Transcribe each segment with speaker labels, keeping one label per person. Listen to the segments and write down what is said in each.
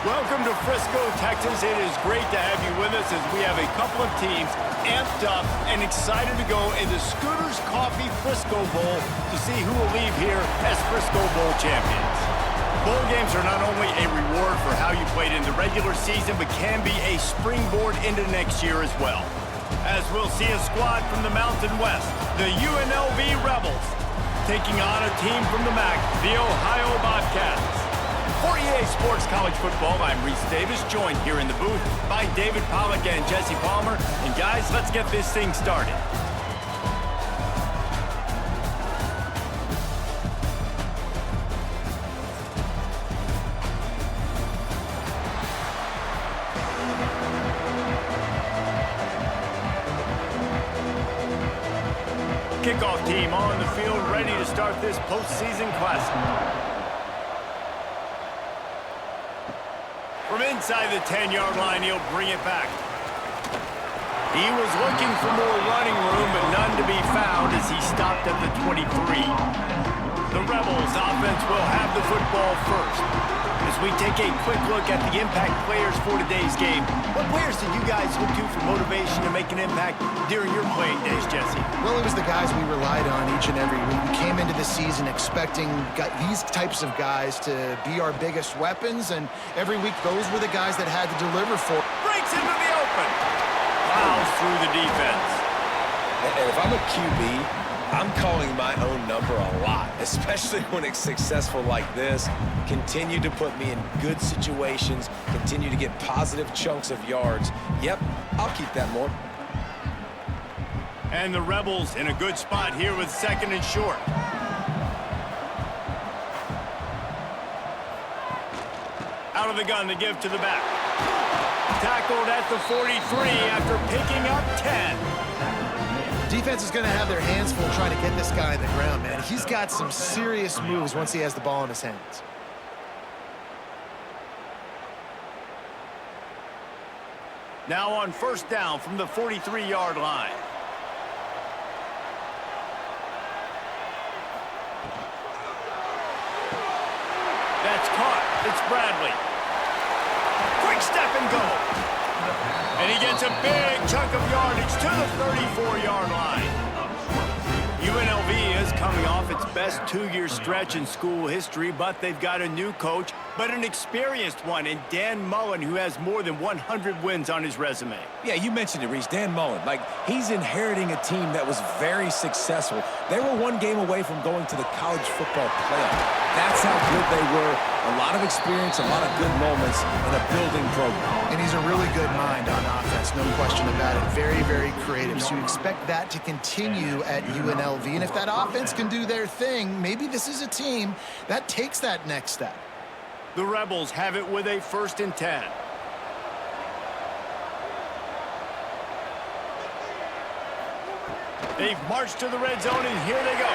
Speaker 1: Welcome to Frisco, Texas. It is great to have you with us as we have a couple of teams amped up and excited to go in the Scooters Coffee Frisco Bowl to see who will leave here as Frisco Bowl champions. Bowl games are not only a reward for how you played in the regular season, but can be a springboard into next year as well. As we'll see a squad from the Mountain West, the UNLV Rebels, taking on a team from the MAC, the Ohio Bobcats. For EA Sports College Football, I'm Reese Davis, joined here in the booth by David Pollack and Jesse Palmer. And guys, let's get this thing started. Kickoff team on the field, ready to start this postseason classic. From inside the 10-yard line, he'll bring it back. He was looking for more running room, but none to be found as he stopped at the 23. The Rebels offense will have the football first. As we take a quick look at the impact players for today's game, what players did you guys look to for motivation to make an impact during your playing days, Jesse?
Speaker 2: Well, it was the guys we relied on each and every week. We came into the season expecting these types of guys to be our biggest weapons, and every week those were the guys that had to deliver for.
Speaker 1: Breaks into the open. Plows through the defense.
Speaker 3: And if I'm a QB, I'm calling my own number a lot, especially when it's successful like this. Continue to put me in good situations, continue to get positive chunks of yards. Yep, I'll keep that more.
Speaker 1: And the Rebels in a good spot here with second and short. Out of the gun to give to the back. Tackled at the 43 after picking up 10.
Speaker 2: Defense is going to have their hands full trying to get this guy on the ground, man. He's got some serious moves once he has the ball in his hands.
Speaker 1: Now on first down from the 43-yard line. That's caught. It's Bradley. Quick step and go. And he gets a big chunk of yardage to the 34-yard line. UNLV is coming off its best two-year stretch in school history, but they've got a new coach, but an experienced one in Dan Mullen, who has more than 100 wins on his resume.
Speaker 3: Yeah, you mentioned it, Reese. Dan Mullen. He's inheriting a team that was very successful. They were one game away from going to the college football playoff. That's how good they were. A lot of experience, a lot of good moments in a building program.
Speaker 2: And he's a really good mind on offense, no question about it. Very, very creative. So you expect that to continue at UNLV. And if that offense can do their thing, maybe this is a team that takes that next step.
Speaker 1: The Rebels have it with a 1st and 10. They've marched to the red zone, and here they go.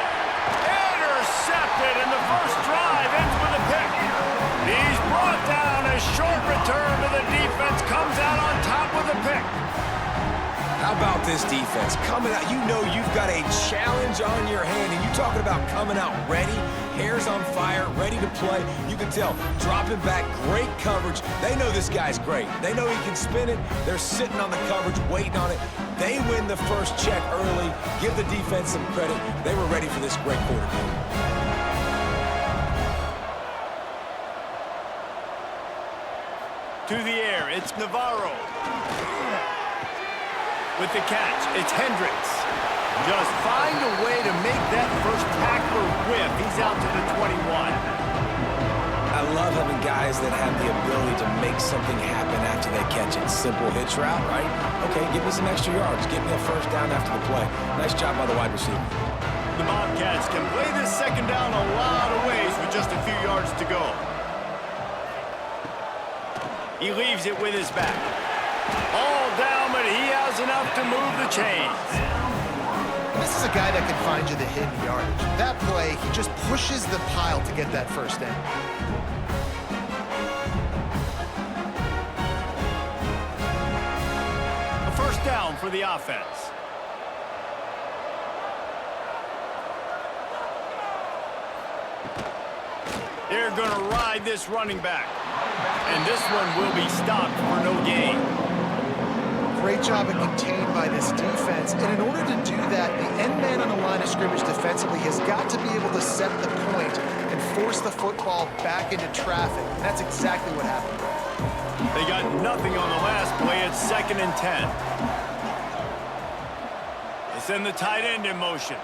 Speaker 1: Intercepted, and the first drive ends with a pick. He's brought down. A short return to the defense comes out on top with a pick.
Speaker 3: How about this defense? Coming out, you know you've got a challenge on your hand, and you're talking about coming out ready, hair's on fire, ready to play. You can tell, dropping back, great coverage. They know this guy's great. They know he can spin it. They're sitting on the coverage, waiting on it. They win the first check early. Give the defense some credit. They were ready for this great quarterback.
Speaker 1: To the air, it's Navarro. With the catch, it's Hendricks. Just find a way to make that first tackler whiff. He's out to the 21.
Speaker 3: I love having guys that have the ability to make something happen after they catch it. Simple hitch route, right? Okay, give me some extra yards. Get me a first down after the play. Nice job by the wide receiver.
Speaker 1: The Bobcats can play this second down a lot of ways with just a few yards to go. He leaves it with his back. All down, but he has enough to move the chains.
Speaker 2: This is a guy that can find you the hidden yardage. That play, he just pushes the pile to get that first down.
Speaker 1: A first down for the offense. They're going to ride this running back. And this one will be stopped for no gain.
Speaker 2: Great job of contained by this defense. And in order to do that, the end man on the line of scrimmage defensively has got to be able to set the point and force the football back into traffic. And that's exactly what happened.
Speaker 1: They got nothing on the last play. It's 2nd and 10. They send the tight end in motion.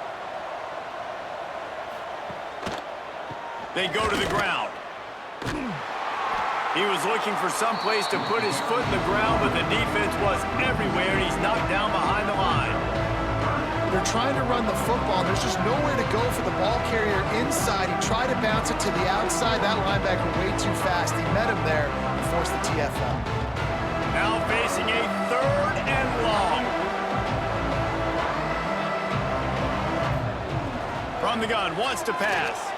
Speaker 1: They go to the ground. He was looking for some place to put his foot in the ground, but the defense was everywhere, and he's knocked down behind the line.
Speaker 2: They're trying to run the football. There's just nowhere to go for the ball carrier inside. He tried to bounce it to the outside. That linebacker way too fast. He met him there and forced the TFL.
Speaker 1: Now facing a 3rd and long. From the gun, wants to pass.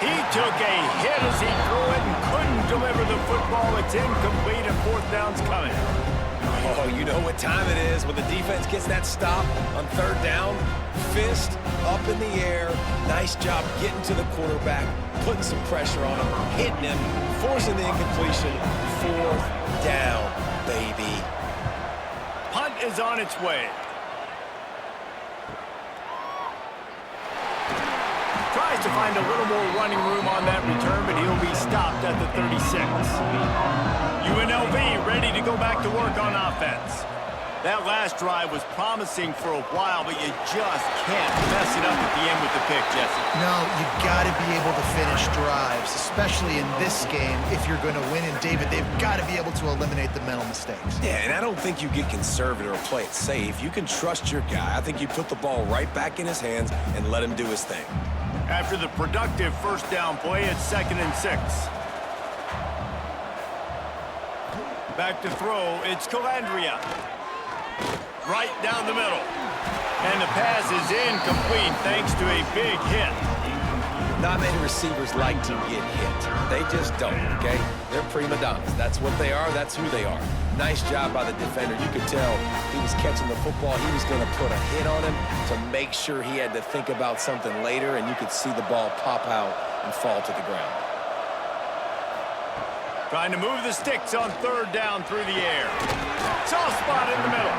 Speaker 1: He took a hit as he threw it and couldn't deliver the football. It's incomplete and 4th down's coming.
Speaker 3: Oh, you know what time it is when the defense gets that stop on 3rd down. Fist up in the air. Nice job getting to the quarterback, putting some pressure on him, hitting him, forcing the incompletion. 4th down, baby.
Speaker 1: Punt is on its way. Tries to find a little more running room on that return, but he'll be stopped at the 36. UNLV ready to go back to work on offense. That last drive was promising for a while, but you just can't mess it up at the end with the pick, Jesse.
Speaker 2: No, you've got to be able to finish drives, especially in this game if you're going to win. And, David, they've got to be able to eliminate the mental mistakes.
Speaker 3: Yeah, and I don't think you get conservative or play it safe. You can trust your guy. I think you put the ball right back in his hands and let him do his thing.
Speaker 1: After the productive 1st down play, it's 2nd and 6. Back to throw, it's Calandria. Right down the middle. And the pass is incomplete thanks to a big hit.
Speaker 3: Not many receivers like to get hit. They just don't, okay? They're prima donnas. That's what they are. That's who they are. Nice job by the defender. You could tell he was catching the football. He was going to put a hit on him to make sure he had to think about something later, and you could see the ball pop out and fall to the ground.
Speaker 1: Trying to move the sticks on 3rd down through the air. Soft spot in the middle.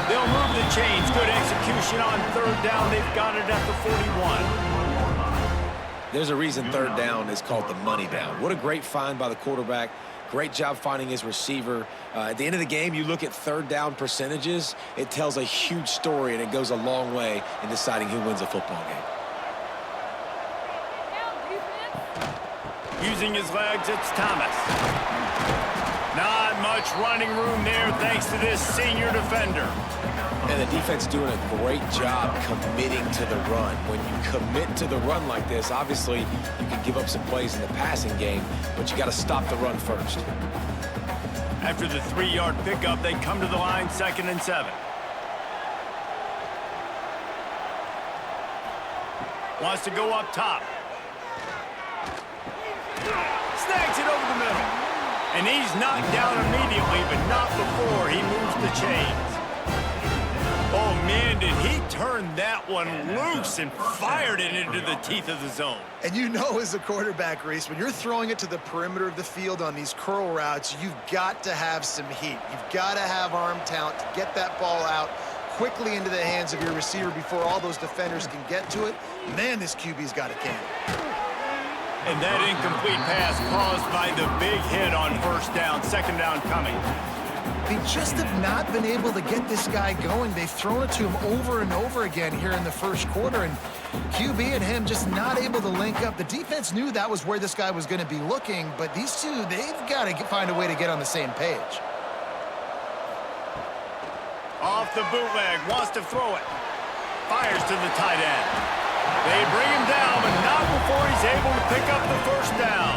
Speaker 1: They'll move the chains. Good execution on 3rd down. They've got it at the 41.
Speaker 3: There's a reason 3rd down is called the money down. What a great find by the quarterback. Great job finding his receiver. At the end of the game, you look at 3rd down percentages. It tells a huge story, and it goes a long way in deciding who wins a football game.
Speaker 1: Using his legs, it's Thomas. Not much running room there thanks to this senior defender.
Speaker 3: And the defense doing a great job committing to the run. When you commit to the run like this, obviously you can give up some plays in the passing game, but you got to stop the run first.
Speaker 1: After the 3-yard pickup, they come to the line, 2nd and 7. Wants to go up top. Snags it over the middle. And he's knocked down immediately, but not before he moves the chains. Oh, man, did he turn that one loose and fired it into the teeth of the zone.
Speaker 2: And you know as a quarterback, Reese, when you're throwing it to the perimeter of the field on these curl routes, you've got to have some heat. You've got to have arm talent to get that ball out quickly into the hands of your receiver before all those defenders can get to it. Man, this QB's got a cannon.
Speaker 1: And that incomplete pass caused by the big hit on 1st down, 2nd down coming.
Speaker 2: They just have not been able to get this guy going. They've thrown it to him over and over again here in the 1st quarter, and QB and him just not able to link up. The defense knew that was where this guy was going to be looking, but these two, they've got to find a way to get on the same page.
Speaker 1: Off the bootleg, wants to throw it. Fires to the tight end. They bring him down, but not before he's able to pick up the 1st down.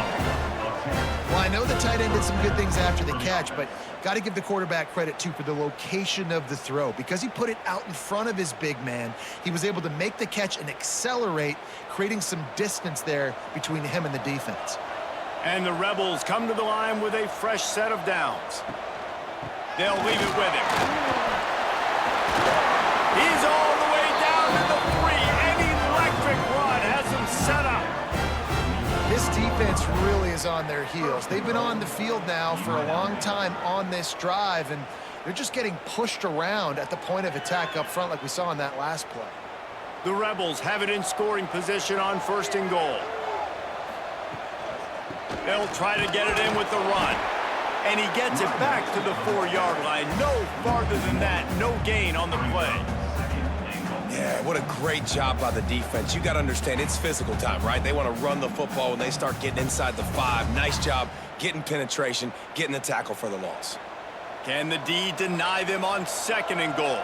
Speaker 2: Well, I know the tight end did some good things after the catch, but got to give the quarterback credit, too, for the location of the throw. Because he put it out in front of his big man, he was able to make the catch and accelerate, creating some distance there between him and the defense.
Speaker 1: And the Rebels come to the line with a fresh set of downs. They'll leave it with him. He's all the way down to the 3. An electric run has him set up.
Speaker 2: This defense defense really is on their heels. They've been on the field now for a long time on this drive, and they're just getting pushed around at the point of attack up front like we saw in that last play.
Speaker 1: The Rebels have it in scoring position on 1st and goal. They'll try to get it in with the run. And he gets it back to the 4-yard line. No farther than that. No gain on the play.
Speaker 3: Yeah, what a great job by the defense. You got to understand, it's physical time, right? They want to run the football when they start getting inside the 5. Nice job getting penetration, getting the tackle for the loss.
Speaker 1: Can the D deny them on 2nd and goal?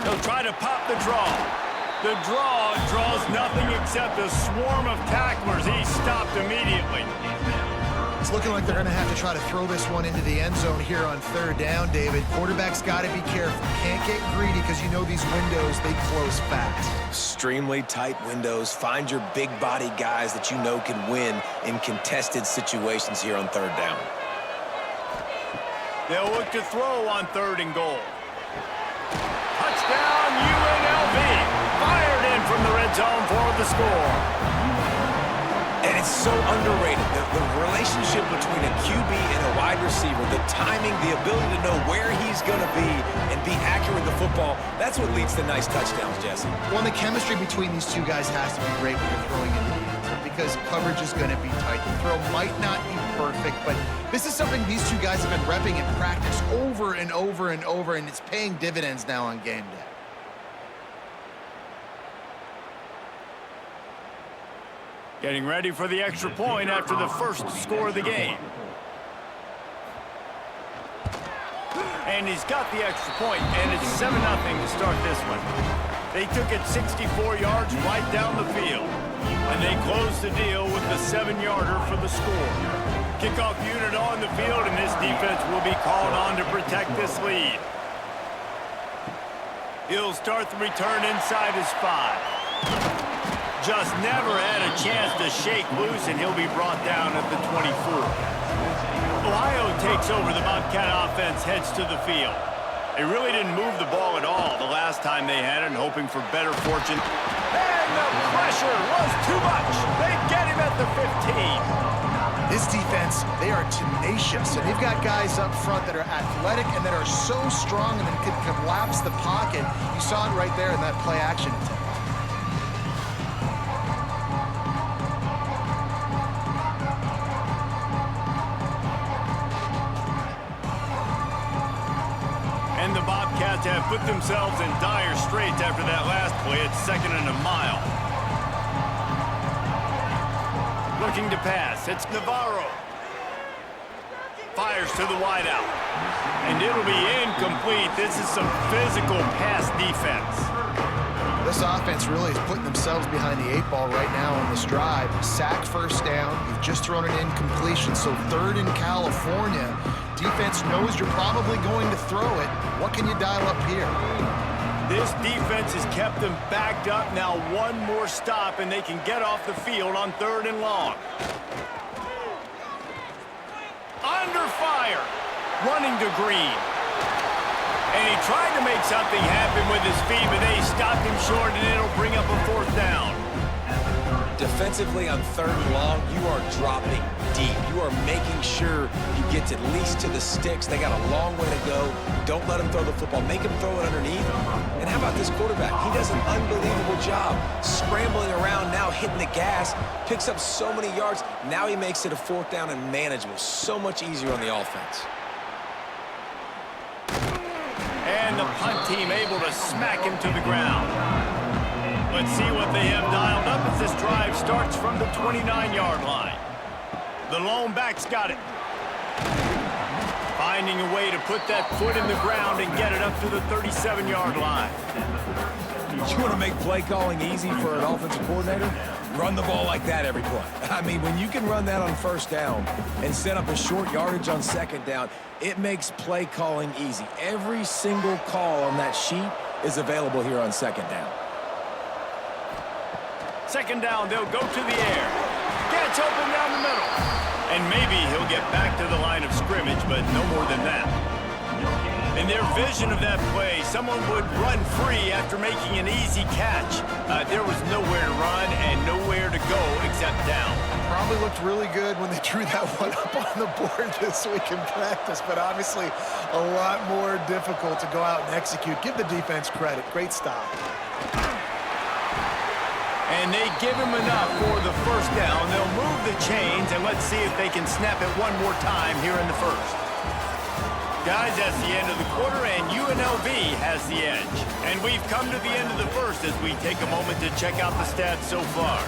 Speaker 1: He'll try to pop the draw. The draw draws nothing except a swarm of tacklers. He's stopped immediately.
Speaker 2: It's looking like they're going to have to try to throw this one into the end zone here on 3rd down, David. Quarterback's got to be careful. Can't get greedy because you know these windows, they close fast.
Speaker 3: Extremely tight windows. Find your big body guys that you know can win in contested situations here on 3rd down.
Speaker 1: They'll look to throw on 3rd and goal. Touchdown, UNLV. Fired in from the red zone for the score.
Speaker 3: And it's so underrated. The relationship between a QB and a wide receiver, the timing, the ability to know where he's going to be and be accurate with the football, that's what leads to nice touchdowns, Jesse.
Speaker 2: Well, the chemistry between these two guys has to be great when you're throwing in the end zone because coverage is going to be tight. The throw might not be perfect, but this is something these two guys have been repping in practice over and over and over, and it's paying dividends now on game day.
Speaker 1: Getting ready for the extra point after the first score of the game. And he's got the extra point, and it's 7-0 to start this one. They took it 64 yards right down the field, and they closed the deal with the 7-yarder for the score. Kickoff unit on the field, and this defense will be called on to protect this lead. He'll start the return inside his 5. Just never had a chance to shake loose, and he'll be brought down at the 24. Ohio takes over. The Bobcat offense heads to the field. They really didn't move the ball at all the last time they had it, hoping for better fortune. And the pressure was too much. They get him at the 15.
Speaker 2: This defense, they are tenacious, and they've got guys up front that are athletic and that are so strong and that can collapse the pocket. You saw it right there in that play action attempt.
Speaker 1: And the Bobcats have put themselves in dire straits after that last play. It's 2nd and a mile. Looking to pass. It's Navarro. Fires to the wideout. And it'll be incomplete. This is some physical pass defense.
Speaker 2: This offense really is putting themselves behind the 8 ball right now on this drive. Sack 1st down. You've just thrown an incompletion, so 3rd in California. Defense knows you're probably going to throw it. What can you dial up here?
Speaker 1: This defense has kept them backed up. Now one more stop, and they can get off the field on 3rd and long. Under fire. Running to Green. And he tried to make something happen with his feet, but they stopped him short, and it'll bring up a 4th down.
Speaker 3: Defensively on 3rd and long, you are dropping deep. You are making sure you get at least to the sticks. They got a long way to go. Don't let him throw the football. Make him throw it underneath. And how about this quarterback? He does an unbelievable job scrambling around, now hitting the gas, picks up so many yards. Now he makes it a 4th down and manageable. So much easier on the offense.
Speaker 1: And the punt team able to smack him to the ground. Let's see what they have dialed up as this drive starts from the 29-yard line. The lone back's got it. Finding a way to put that foot in the ground and get it up to the 37-yard line.
Speaker 3: You want to make play calling easy for an offensive coordinator? Run the ball like that every play. I mean, when you can run that on 1st down and set up a short yardage on 2nd down, it makes play calling easy. Every single call on that sheet is available here on 2nd down.
Speaker 1: 2nd down, they'll go to the air. Gets open down the middle. And maybe he'll get back to the line of scrimmage, but no more than that. In their vision of that play, someone would run free after making an easy catch. There was nowhere to run and nowhere to go except down.
Speaker 2: Probably looked really good when they drew that one up on the board this week in practice, but obviously a lot more difficult to go out and execute. Give the defense credit. Great stop.
Speaker 1: And they give him enough for the first down. They'll move the chains, and let's see if they can snap it one more time here in the first. Guys, that's the end of the quarter, and UNLV has the edge. And we've come to the end of the first as we take a moment to check out the stats so far.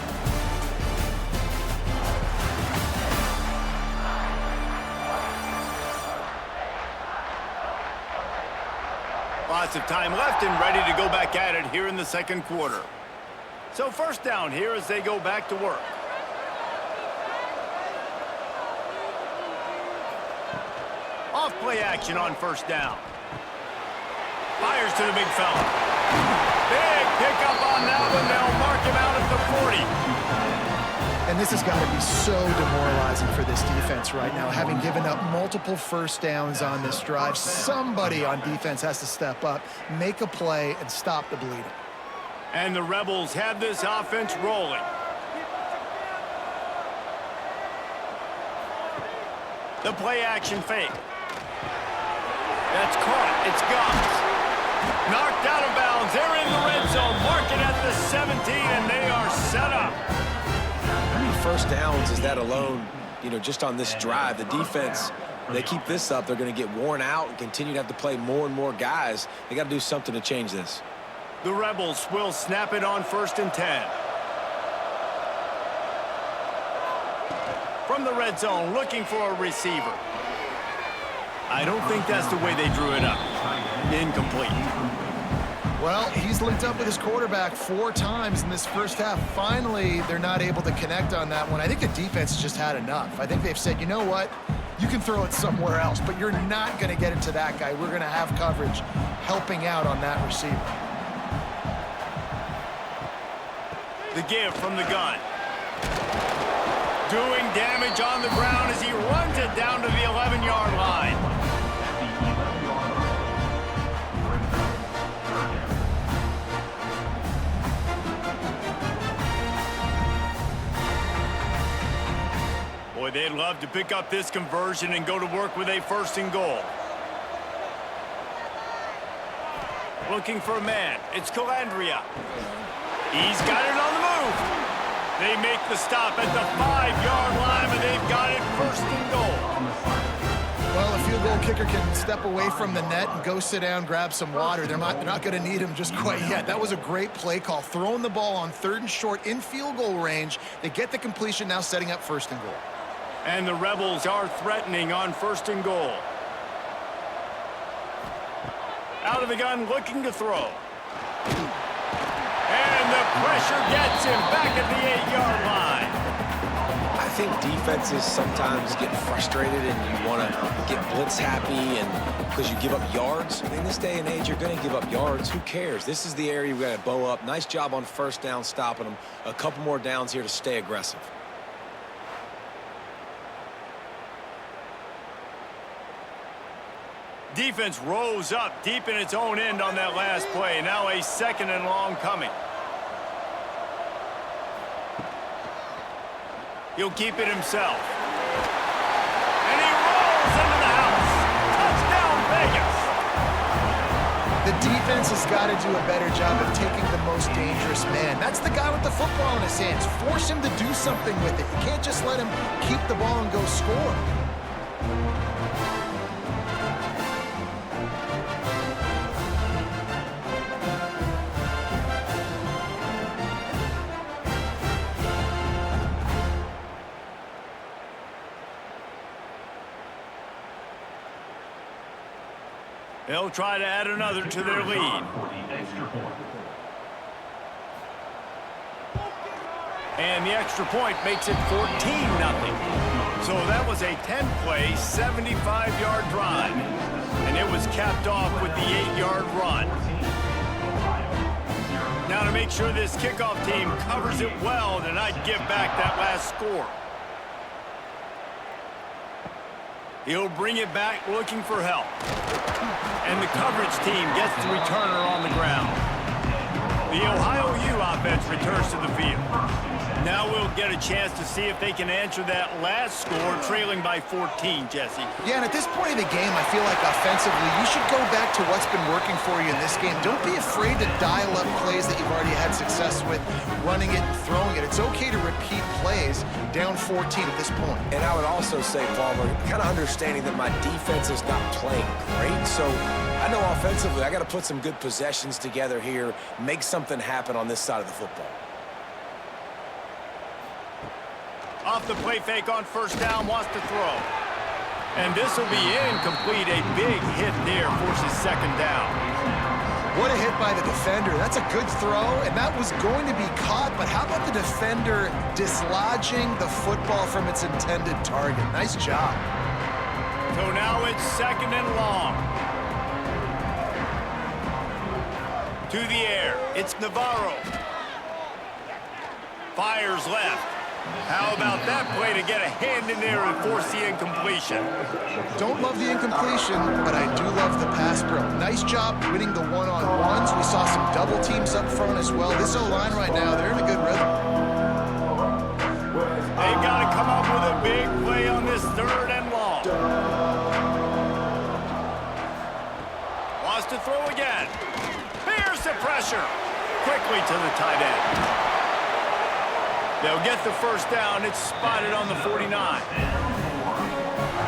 Speaker 1: Lots of time left and ready to go back at it here in the second quarter. So first down here as they go back to work. Off play action on first down. Fires to the big fella. Big pickup on that one. They'll mark him out at the 40.
Speaker 2: And this has got to be so demoralizing for this defense right now, having given up multiple first downs on this drive. Somebody on defense has to step up, make a play, and stop the bleeding.
Speaker 1: And the Rebels have this offense rolling. The play action fake. That's caught. It's Goss. Knocked out of bounds. They're in the red zone. Mark it at the 17, and they are set up.
Speaker 3: How many first downs is that alone, just on this drive? The defense, they keep this up, they're going to get worn out and continue to have to play more and more guys. They got to do something to change this.
Speaker 1: The Rebels will snap it on 1st and 10. From the red zone, looking for a receiver. I don't think that's the way they drew it up. Incomplete.
Speaker 2: Well, he's linked up with his quarterback 4 times in this first half. Finally, they're not able to connect on that one. I think the defense just had enough. I think they've said, you know what? You can throw it somewhere else, but you're not going to get it to that guy. We're going to have coverage helping out on that receiver.
Speaker 1: The give from the gun. Doing damage on the ground as he runs it down to the 11-yard line. Boy, they'd love to pick up this conversion and go to work with a 1st and goal. Looking for a man. It's Calandria. He's got it on the move. They make the stop at the 5-yard line, but they've got it 1st and goal.
Speaker 2: Well, a field goal kicker can step away from the net and go sit down, grab some water. They're not going to need him just quite yet. That was a great play call. Throwing the ball on 3rd and short in field goal range. They get the completion, now setting up 1st and goal.
Speaker 1: And the Rebels are threatening on 1st and goal. Out of the gun, looking to throw. And the pressure gets him back at the 8-yard line.
Speaker 3: I think defenses sometimes get frustrated and you want to get blitz happy and because you give up yards. In this day and age, you're going to give up yards. Who cares? This is the area we got to bow up. Nice job on 1st down, stopping them. A couple more downs here to stay aggressive.
Speaker 1: Defense rose up deep in its own end on that last play. Now a 2nd and long coming. He'll keep it himself. And he rolls into the house. Touchdown, Vegas.
Speaker 2: The defense has got to do a better job of taking the most dangerous man. That's the guy with the football in his hands. Force him to do something with it. You can't just let him keep the ball and go score.
Speaker 1: They'll try to add another to their lead. And the extra point makes it 14-0. So that was a 10-play, 75-yard drive. And it was capped off with the 8-yard run. Now to make sure this kickoff team covers it well to not give back that last score. He'll bring it back looking for help. And the coverage team gets the returner on the ground. The Ohio U offense returns to the field. Now we'll get a chance to see if they can answer that last score, trailing by 14, Jesse.
Speaker 2: Yeah, and at this point of the game, I feel like offensively, you should go back to what's been working for you in this game. Don't be afraid to dial up plays that you've already had success with, running it and throwing it. It's okay to repeat plays down 14 at this point.
Speaker 3: And I would also say, Palmer, kind of understanding that my defense is not playing great, so I know offensively I got to put some good possessions together here, make something happen on this side of the football.
Speaker 1: Off the play fake on first down, wants to throw. And this will be incomplete. A big hit there, forces second down.
Speaker 2: What a hit by the defender. That's a good throw, and that was going to be caught, but how about the defender dislodging the football from its intended target? Nice job.
Speaker 1: So now it's second and long. To the air, it's Navarro. Fires left. How about that play to get a hand in there and force the incompletion?
Speaker 2: Don't love the incompletion, but I do love the pass pro. Nice job winning the one-on-ones. We saw some double teams up front as well. This O-line right now, they're in a good rhythm.
Speaker 1: They've got to come up with a big play on this third and long. Wants to throw again. Here's the pressure. Quickly to the tight end. They'll get the first down. It's spotted on the 49.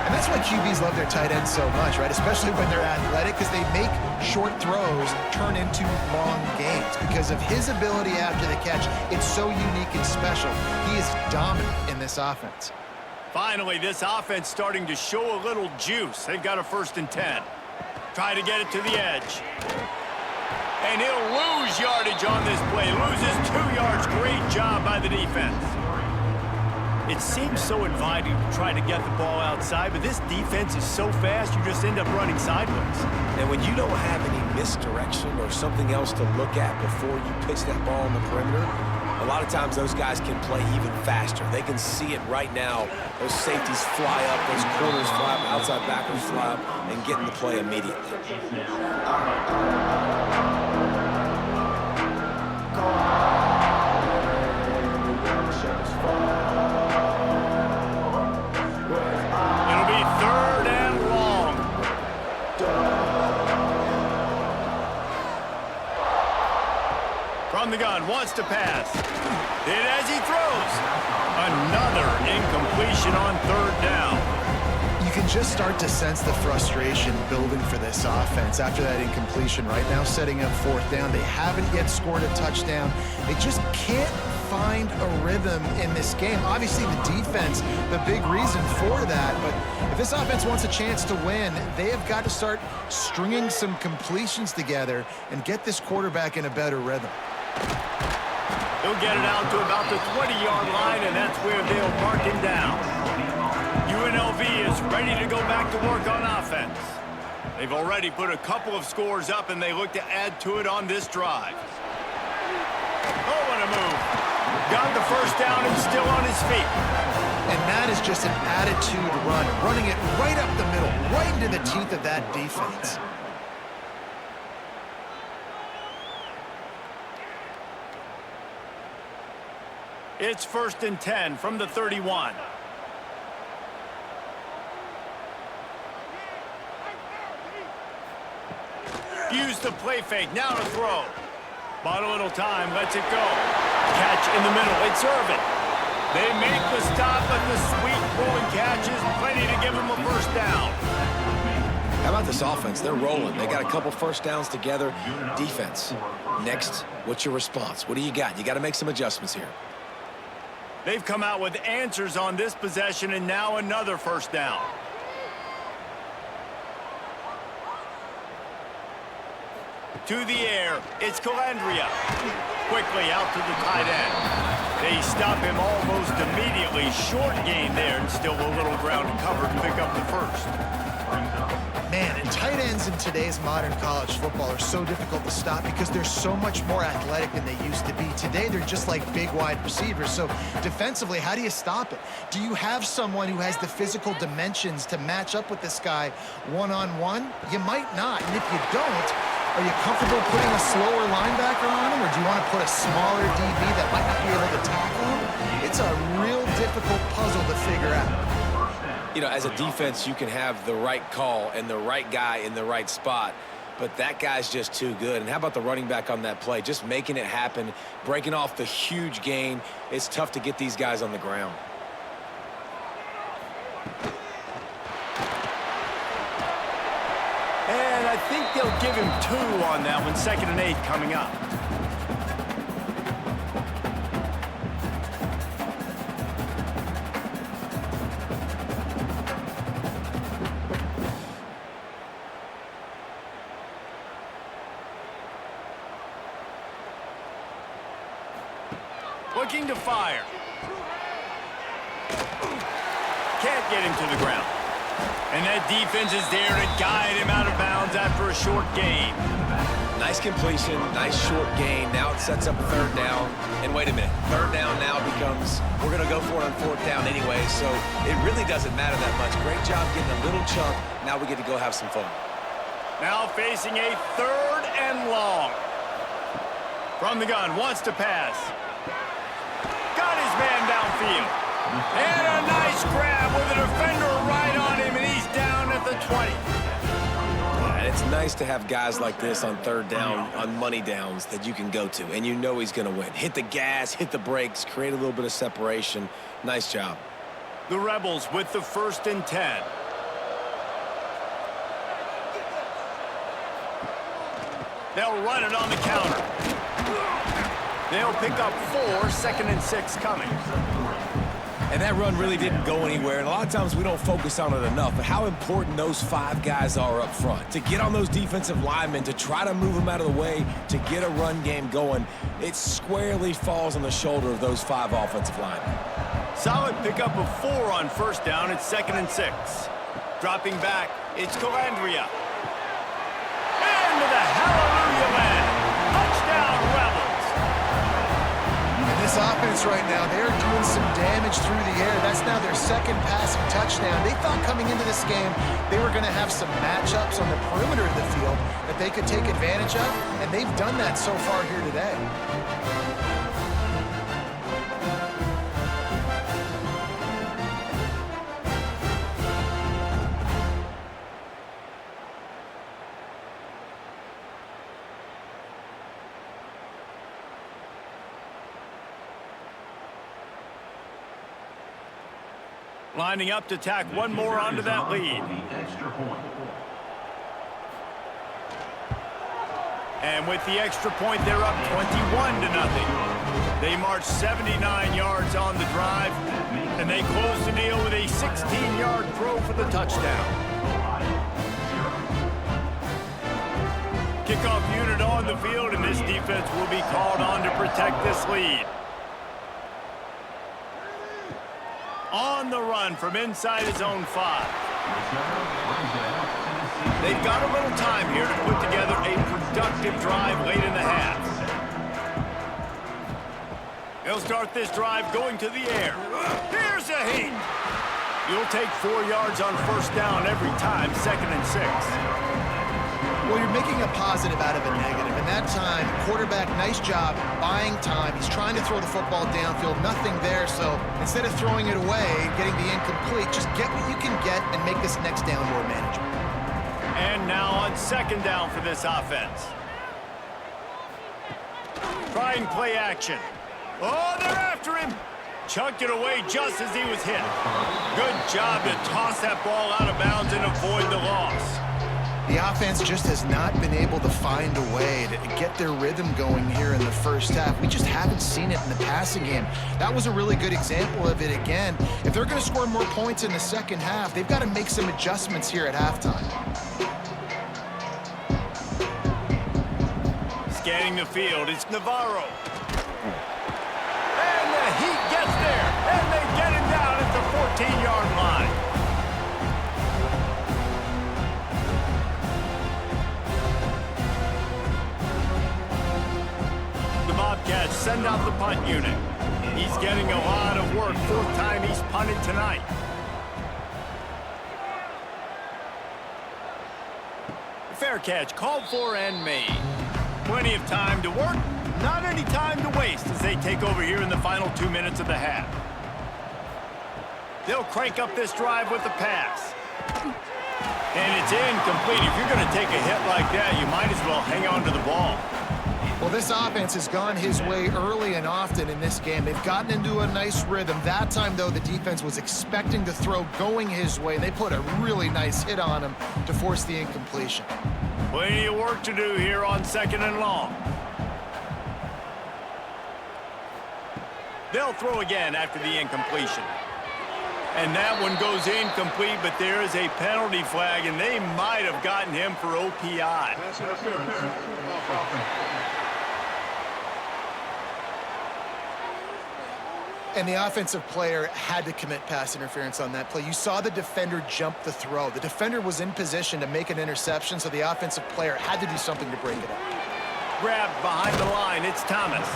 Speaker 2: And that's why QBs love their tight ends so much, right? Especially when they're athletic, because they make short throws turn into long gains. Because of his ability after the catch, it's so unique and special. He is dominant in this offense.
Speaker 1: Finally, this offense starting to show a little juice. They've got a 1st and 10. Try to get it to the edge. And he'll lose yardage on this play. Loses 2 yards. Great job by the defense. It seems so inviting to try to get the ball outside, but this defense is so fast, you just end up running sideways.
Speaker 3: And when you don't have any misdirection or something else to look at before you pitch that ball on the perimeter, a lot of times those guys can play even faster. They can see it right now. Those safeties fly up, those corners fly up, outside backers fly up, and get in the play immediately.
Speaker 1: It'll be 3rd and long. From the gun, wants to pass. Did as he throws. Another incompletion on 3rd down.
Speaker 2: You can just start to sense the frustration building for this offense after that incompletion. Right now, setting up 4th down. They haven't yet scored a touchdown. They just can't find a rhythm in this game. Obviously, the defense, the big reason for that. But if this offense wants a chance to win, they have got to start stringing some completions together and get this quarterback in a better rhythm.
Speaker 1: He'll get it out to about the 20-yard line, and that's where they'll mark him down. UNLV is ready to go back to work on offense. They've already put a couple of scores up, and they look to add to it on this drive. Oh, what a move. Got the first down and still on his feet.
Speaker 2: And that is just an attitude run, running it right up the middle, right into the teeth of that defense.
Speaker 1: It's 1st and 10 from the 31. Use the play fake, now to throw. Bought a little time, lets it go. Catch in the middle, it's Irvin. They make the stop, but the sweet rolling catch is plenty to give them a 1st down.
Speaker 3: How about this offense? They're rolling. They got a couple 1st downs together. Defense. Next, what's your response? What do you got? You got to make some adjustments here.
Speaker 1: They've come out with answers on this possession, and now another 1st down. To the air, it's Calandria. Quickly out to the tight end. They stop him almost immediately. Short gain there, and still a little ground to cover to pick up the 1st.
Speaker 2: Man, And tight ends in today's modern college football are so difficult to stop because they're so much more athletic than they used to be. Today, they're just like big wide receivers. So defensively, how do you stop it? Do you have someone who has the physical dimensions to match up with this guy one-on-one? You might not. And if you don't, are you comfortable putting a slower linebacker on him, or do you want to put a smaller DB that might not be able to tackle him? It's a real difficult puzzle to figure out.
Speaker 3: You know, as a defense, you can have the right call and the right guy in the right spot, but that guy's just too good. And how about the running back on that play? Just making it happen, breaking off the huge gain. It's tough to get these guys on the ground.
Speaker 1: And I think they'll give him 2 on that one. 2nd and 8 coming up. Looking to fire. Can't get him to the ground. And that defense is there to guide him out of bounds after a short gain.
Speaker 3: Nice completion, nice short gain. Now it sets up 3rd down. And wait a minute, 3rd down now becomes, we're going to go for it on 4th down anyway, so it really doesn't matter that much. Great job getting a little chunk. Now we get to go have some fun.
Speaker 1: Now facing a 3rd and long. From the gun, wants to pass. Got his man downfield. And a nice grab with a defender right on him, and he's down at the 20.
Speaker 3: And it's nice to have guys like this on 3rd down, on money downs that you can go to, and you know he's going to win. Hit the gas, hit the brakes, create a little bit of separation. Nice job.
Speaker 1: The Rebels with the 1st and 10. They'll run it on the counter. They'll pick up 4, 2nd and 6 coming.
Speaker 3: And that run really didn't go anywhere. And a lot of times we don't focus on it enough, but how important those 5 guys are up front. To get on those defensive linemen, to try to move them out of the way, to get a run game going, it squarely falls on the shoulder of those 5 offensive linemen.
Speaker 1: Solid pickup of 4 on 1st down. It's 2nd and 6. Dropping back, it's Calandria. And the hallelujah land. Touchdown, Rebels.
Speaker 2: This offense right now, they're doing some damage through the air. That's now their 2nd passing touchdown. They thought coming into this game they were going to have some matchups on the perimeter of the field that they could take advantage of, and they've done that so far here today.
Speaker 1: Lining up to tack one more onto that lead. And with the extra point, they're up 21-0. They march 79 yards on the drive, and they close the deal with a 16-yard throw for the touchdown. Kickoff unit on the field, and this defense will be called on to protect this lead. On the run from inside his own 5. They've got a little time here to put together a productive drive late in the half. They'll start this drive going to the air. Here's a heat. You'll take 4 yards on 1st down every time, 2nd and 6.
Speaker 2: Well, you're making a positive out of a negative. And that time, quarterback, nice job buying time. He's trying to throw the football downfield. Nothing there, so instead of throwing it away, getting the incomplete, just get what you can get and make this next down more manageable.
Speaker 1: And now on 2nd down for this offense. Trying play action. Oh, they're after him. Chucked it away just as he was hit. Good job to toss that ball out of bounds and avoid the loss.
Speaker 2: The offense just has not been able to find a way to get their rhythm going here in the 1st half. We just haven't seen it in the passing game. That was a really good example of it again. If they're going to score more points in the 2nd half, they've got to make some adjustments here at halftime.
Speaker 1: Scanning the field, it's Navarro. And the Heat gets there, and they get him down at the 14-yard line. Bobcats send out the punt unit. He's getting a lot of work. Fourth time he's punted tonight. Fair catch called for and made. Plenty of time to work, not any time to waste as they take over here in the final 2 minutes of the half. They'll crank up this drive with the pass. And it's incomplete. If you're going to take a hit like that, you might as well hang on to the ball.
Speaker 2: Well, this offense has gone his way early and often in this game. They've gotten into a nice rhythm. That time, though, the defense was expecting to throw going his way. They put a really nice hit on him to force the incompletion.
Speaker 1: Plenty of work to do here on 2nd and long. They'll throw again after the incompletion. And that one goes incomplete, but there is a penalty flag, and they might have gotten him for OPI.
Speaker 2: And the offensive player had to commit pass interference on that play. You saw the defender jump the throw. The defender was in position to make an interception, so the offensive player had to do something to break it up.
Speaker 1: Grabbed behind the line, it's Thomas.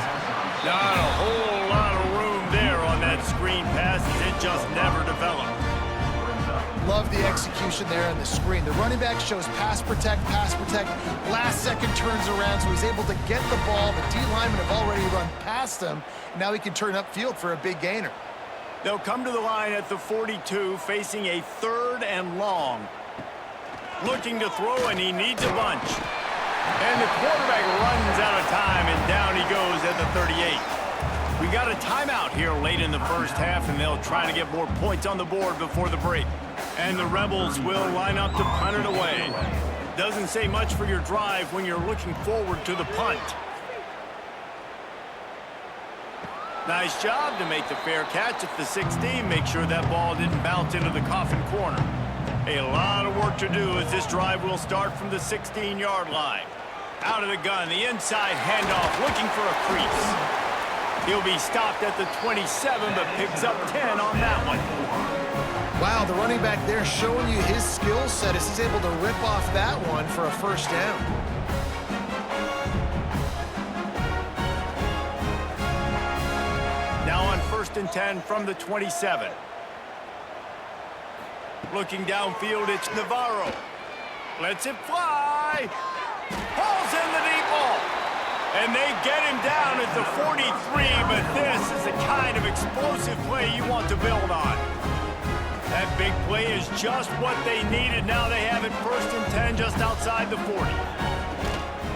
Speaker 1: Not a whole lot of room there on that screen pass, as it just never developed.
Speaker 2: Love the execution there on the screen. The running back shows pass protect, last second turns around, so he's able to get the ball. The D linemen have already run past him. Now he can turn upfield for a big gainer.
Speaker 1: They'll come to the line at the 42, facing a 3rd and long. Looking to throw, and he needs a bunch. And the quarterback runs out of time, and down he goes at the 38. We got a timeout here late in the first half, and they'll try to get more points on the board before the break. And the Rebels will line up to punt it away. Doesn't say much for your drive when you're looking forward to the punt. Nice job to make the fair catch at the 16. Make sure that ball didn't bounce into the coffin corner. A lot of work to do as this drive will start from the 16-yard line. Out of the gun, the inside handoff, looking for a crease. He'll be stopped at the 27, but picks up 10 on that one.
Speaker 2: Wow, the running back there showing you his skill set as he's able to rip off that one for a first down.
Speaker 1: Now on 1st and 10 from the 27. Looking downfield, it's Navarro. Lets it fly. Hauls in the deep ball. And they get him down at the 43, but this is the kind of explosive play you want to build on. That big play is just what they needed. Now they have it 1st and 10 just outside the 40.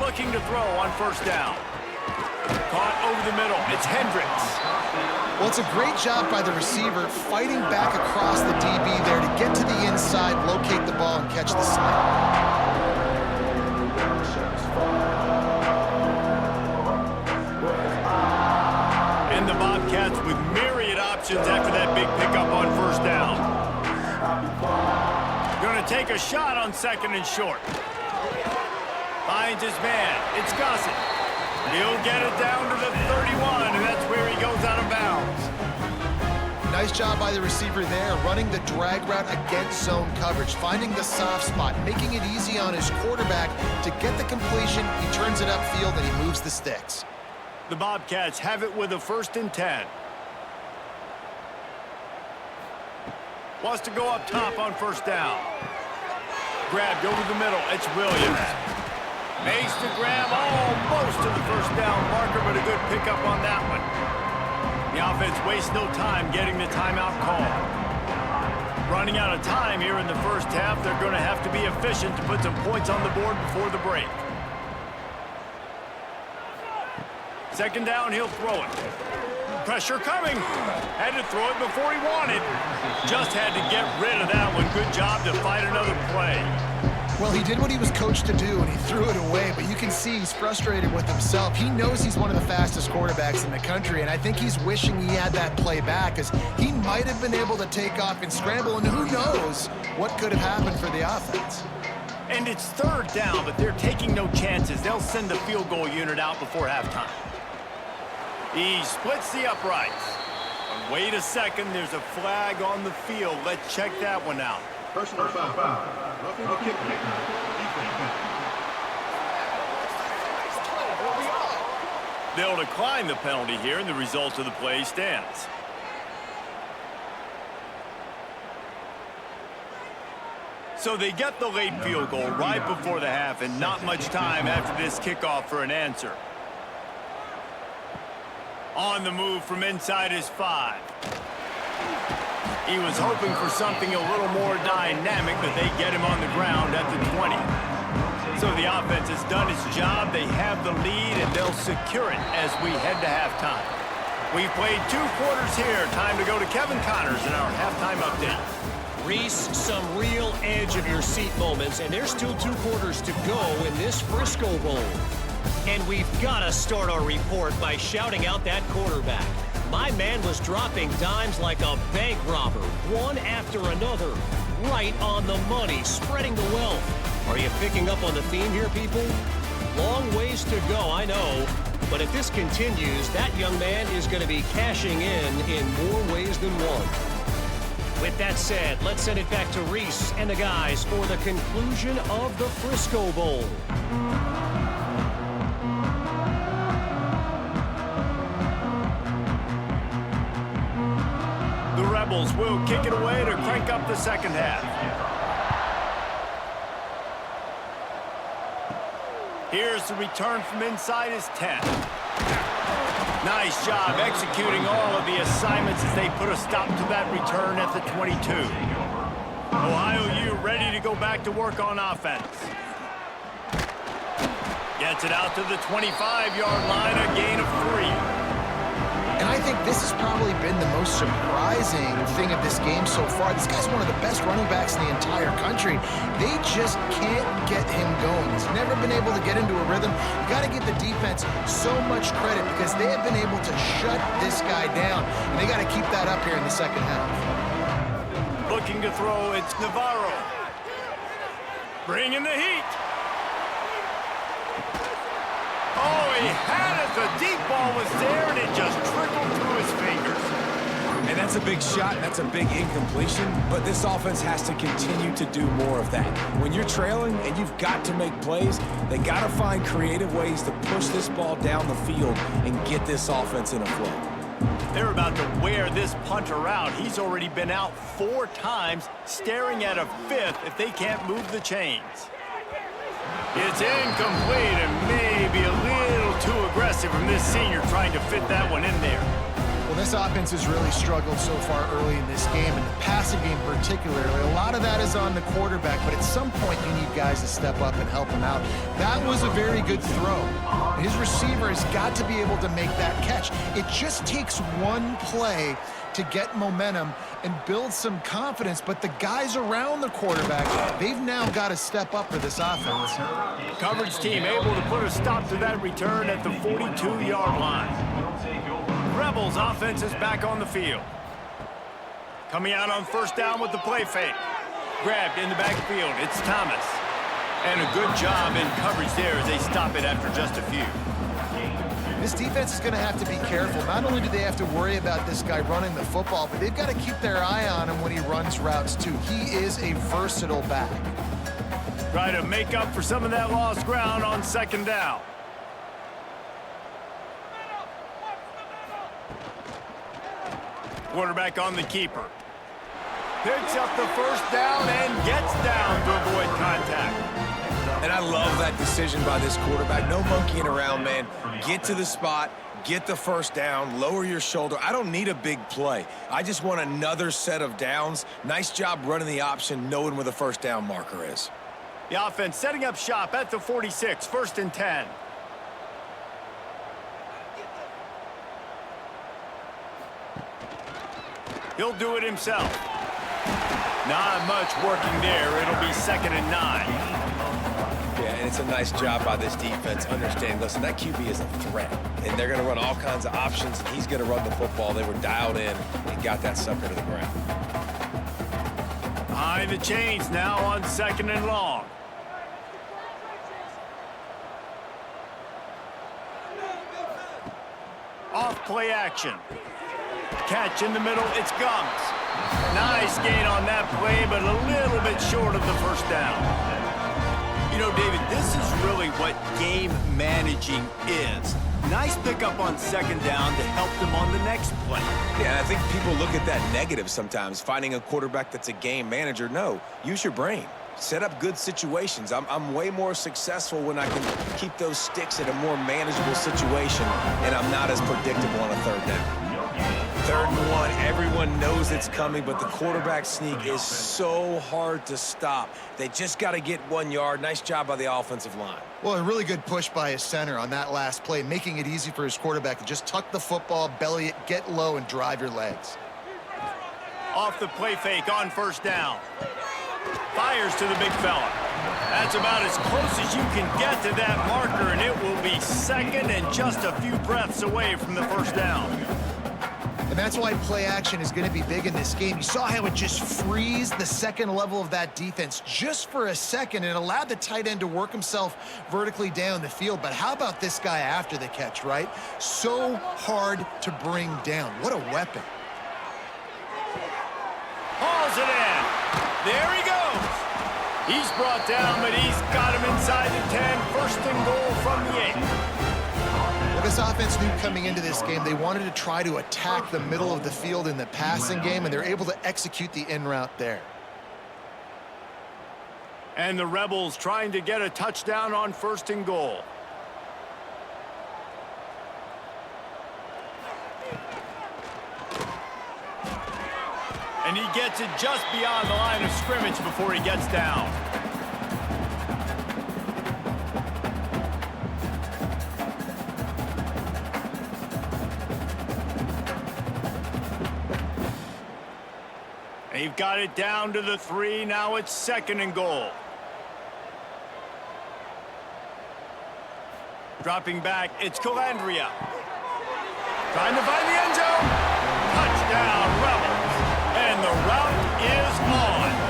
Speaker 1: Looking to throw on 1st down. Caught over the middle. It's Hendricks.
Speaker 2: Well, it's a great job by the receiver fighting back across the DB there to get to the inside, locate the ball, and catch the snap.
Speaker 1: And the Bobcats with myriad options after that big pickup on 1st down. Going to take a shot on 2nd and short. Finds his man. It's Gossett. He'll get it down to the 31, and that's where he goes out of bounds.
Speaker 2: Nice job by the receiver there, running the drag route against zone coverage, finding the soft spot, making it easy on his quarterback to get the completion. He turns it upfield, and he moves the sticks.
Speaker 1: The Bobcats have it with a 1st and 10. Wants to go up top on 1st down. Grabbed over the middle. It's Williams. Makes the grab almost to the 1st down marker, but a good pickup on that one. The offense wastes no time getting the timeout call. Running out of time here in the first half, they're going to have to be efficient to put some points on the board before the break. 2nd down, he'll throw it. Pressure coming. Had to throw it before he wanted. Just had to get rid of that one. Good job to fight another play.
Speaker 2: Well, he did what he was coached to do, and he threw it away, but you can see he's frustrated with himself. He knows he's one of the fastest quarterbacks in the country, and I think he's wishing he had that play back, as he might have been able to take off and scramble, and who knows what could have happened for the offense.
Speaker 1: And it's 3rd down, but they're taking no chances. They'll send the field goal unit out before halftime. He splits the uprights. But wait a second, there's a flag on the field. Let's check that one out.
Speaker 4: Personal foul. Roughing the kick.
Speaker 1: They'll decline the penalty here, and the result of the play stands. So they get the late field goal right before the half, and not much time after this kickoff for an answer. On the move from inside his 5. He was hoping for something a little more dynamic, but they get him on the ground at the 20. So the offense has done its job. They have the lead, and they'll secure it as we head to halftime. We've played 2 quarters here. Time to go to Kevin Connors in our halftime update.
Speaker 5: Reese, some real edge-of-your-seat moments, and there's still 2 quarters to go in this Frisco Bowl. And we've got to start our report by shouting out that quarterback. My man was dropping dimes like a bank robber, one after another, right on the money, spreading the wealth. Are you picking up on the theme here, people? Long ways to go, I know. But if this continues, that young man is going to be cashing in more ways than one. With that said, let's send it back to Reese and the guys for the conclusion of the Frisco Bowl.
Speaker 1: The Rebels will kick it away to crank up the second half. Here's the return from inside his 10. Nice job executing all of the assignments as they put a stop to that return at the 22. Ohio U ready to go back to work on offense. Gets it out to the 25-yard line, a gain of 3.
Speaker 2: And I think this has probably been the most surprising thing of this game so far. This guy's one of the best running backs in the entire country. They just can't get him going. He's never been able to get into a rhythm. You got to give the defense so much credit because they have been able to shut this guy down. And they got to keep that up here in the second half.
Speaker 1: Looking to throw, it's Navarro. Bringing the heat. Oh, he had it. The deep ball was there, and it just trickled through his fingers.
Speaker 3: And that's a big shot, that's a big incompletion, but this offense has to continue to do more of that. When you're trailing and you've got to make plays, they got to find creative ways to push this ball down the field and get this offense in a flow.
Speaker 1: They're about to wear this punter out. He's already been out 4 times, staring at a 5th if they can't move the chains. It's incomplete and maybe a little too aggressive from this senior trying to fit that one in there.
Speaker 2: Well, this offense has really struggled so far early in this game, and the passing game particularly. A lot of that is on the quarterback, but at some point you need guys to step up and help him out. That was a very good throw. His receiver has got to be able to make that catch. It just takes one play to get momentum and build some confidence, but the guys around the quarterback, they've now got to step up for this offense.
Speaker 1: Coverage team able to put a stop to that return at the 42-yard line. Rebels offense is back on the field. Coming out on first down with the play fake. Grabbed in the backfield, it's Thomas. And a good job in coverage there as they stop it after just a few.
Speaker 2: This defense is going to have to be careful. Not only do they have to worry about this guy running the football, but they've got to keep their eye on him when he runs routes too. He is a versatile back.
Speaker 1: Try to make up for some of that lost ground on second down. Quarterback on the keeper. Picks up the first down and gets down to avoid contact.
Speaker 3: And I love that decision by this quarterback. No monkeying around, man. Get to the spot, get the first down, lower your shoulder. I don't need a big play. I just want another set of downs. Nice job running the option, knowing where the first down marker is.
Speaker 1: The offense setting up shop at the 46, 1st and 10. He'll do it himself. Not much working there. It'll be 2nd and 9.
Speaker 3: Yeah, and it's a nice job by this defense understanding, listen, that QB is a threat, and they're going to run all kinds of options, and he's going to run the football. They were dialed in and got that sucker to the ground.
Speaker 1: Behind the chains now on 2nd and long. Off play action. Catch in the middle, it's Gums. Nice gain on that play, but a little bit short of the first down. You know, David, this is really what game managing is. Nice pickup on second down to help them on the next play.
Speaker 3: Yeah, I think people look at that negative sometimes, finding a quarterback that's a game manager. No, use your brain. Set up good situations. I'm way more successful when I can keep those sticks at a more manageable situation, and I'm not as predictable on a third down. 3rd and 1, everyone knows it's coming, but the quarterback sneak is so hard to stop. They just got to get 1 yard. Nice job by the offensive line.
Speaker 2: Well, a really good push by his center on that last play, making it easy for his quarterback to just tuck the football, belly it, get low, and drive your legs.
Speaker 1: Off the play fake on 1st down. Fires to the big fella. That's about as close as you can get to that marker, and it will be 2nd and just a few breaths away from the 1st down.
Speaker 2: And that's why play action is going to be big in this game. You saw how it just frees the second level of that defense just for a second and allowed the tight end to work himself vertically down the field. But how about this guy after the catch, right? So hard to bring down. What a weapon.
Speaker 1: Hauls it in. There he goes. He's brought down, but he's got him inside the 10. 1st and goal from the 8.
Speaker 2: Well, this offense knew coming into this game they wanted to try to attack the middle of the field in the passing game, and they're able to execute the in route there.
Speaker 1: And the Rebels trying to get a touchdown on 1st and goal. And he gets it just beyond the line of scrimmage before he gets down. They've got it down to the 3. Now it's 2nd and goal. Dropping back, it's Calandria. Trying to find the end zone. Touchdown, Rebels. And the route is on.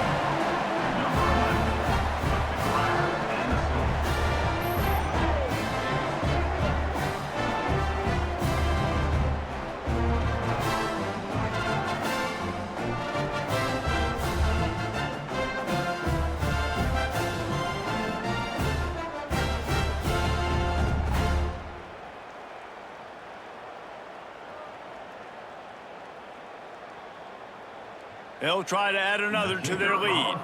Speaker 1: They'll try to add another to their lead.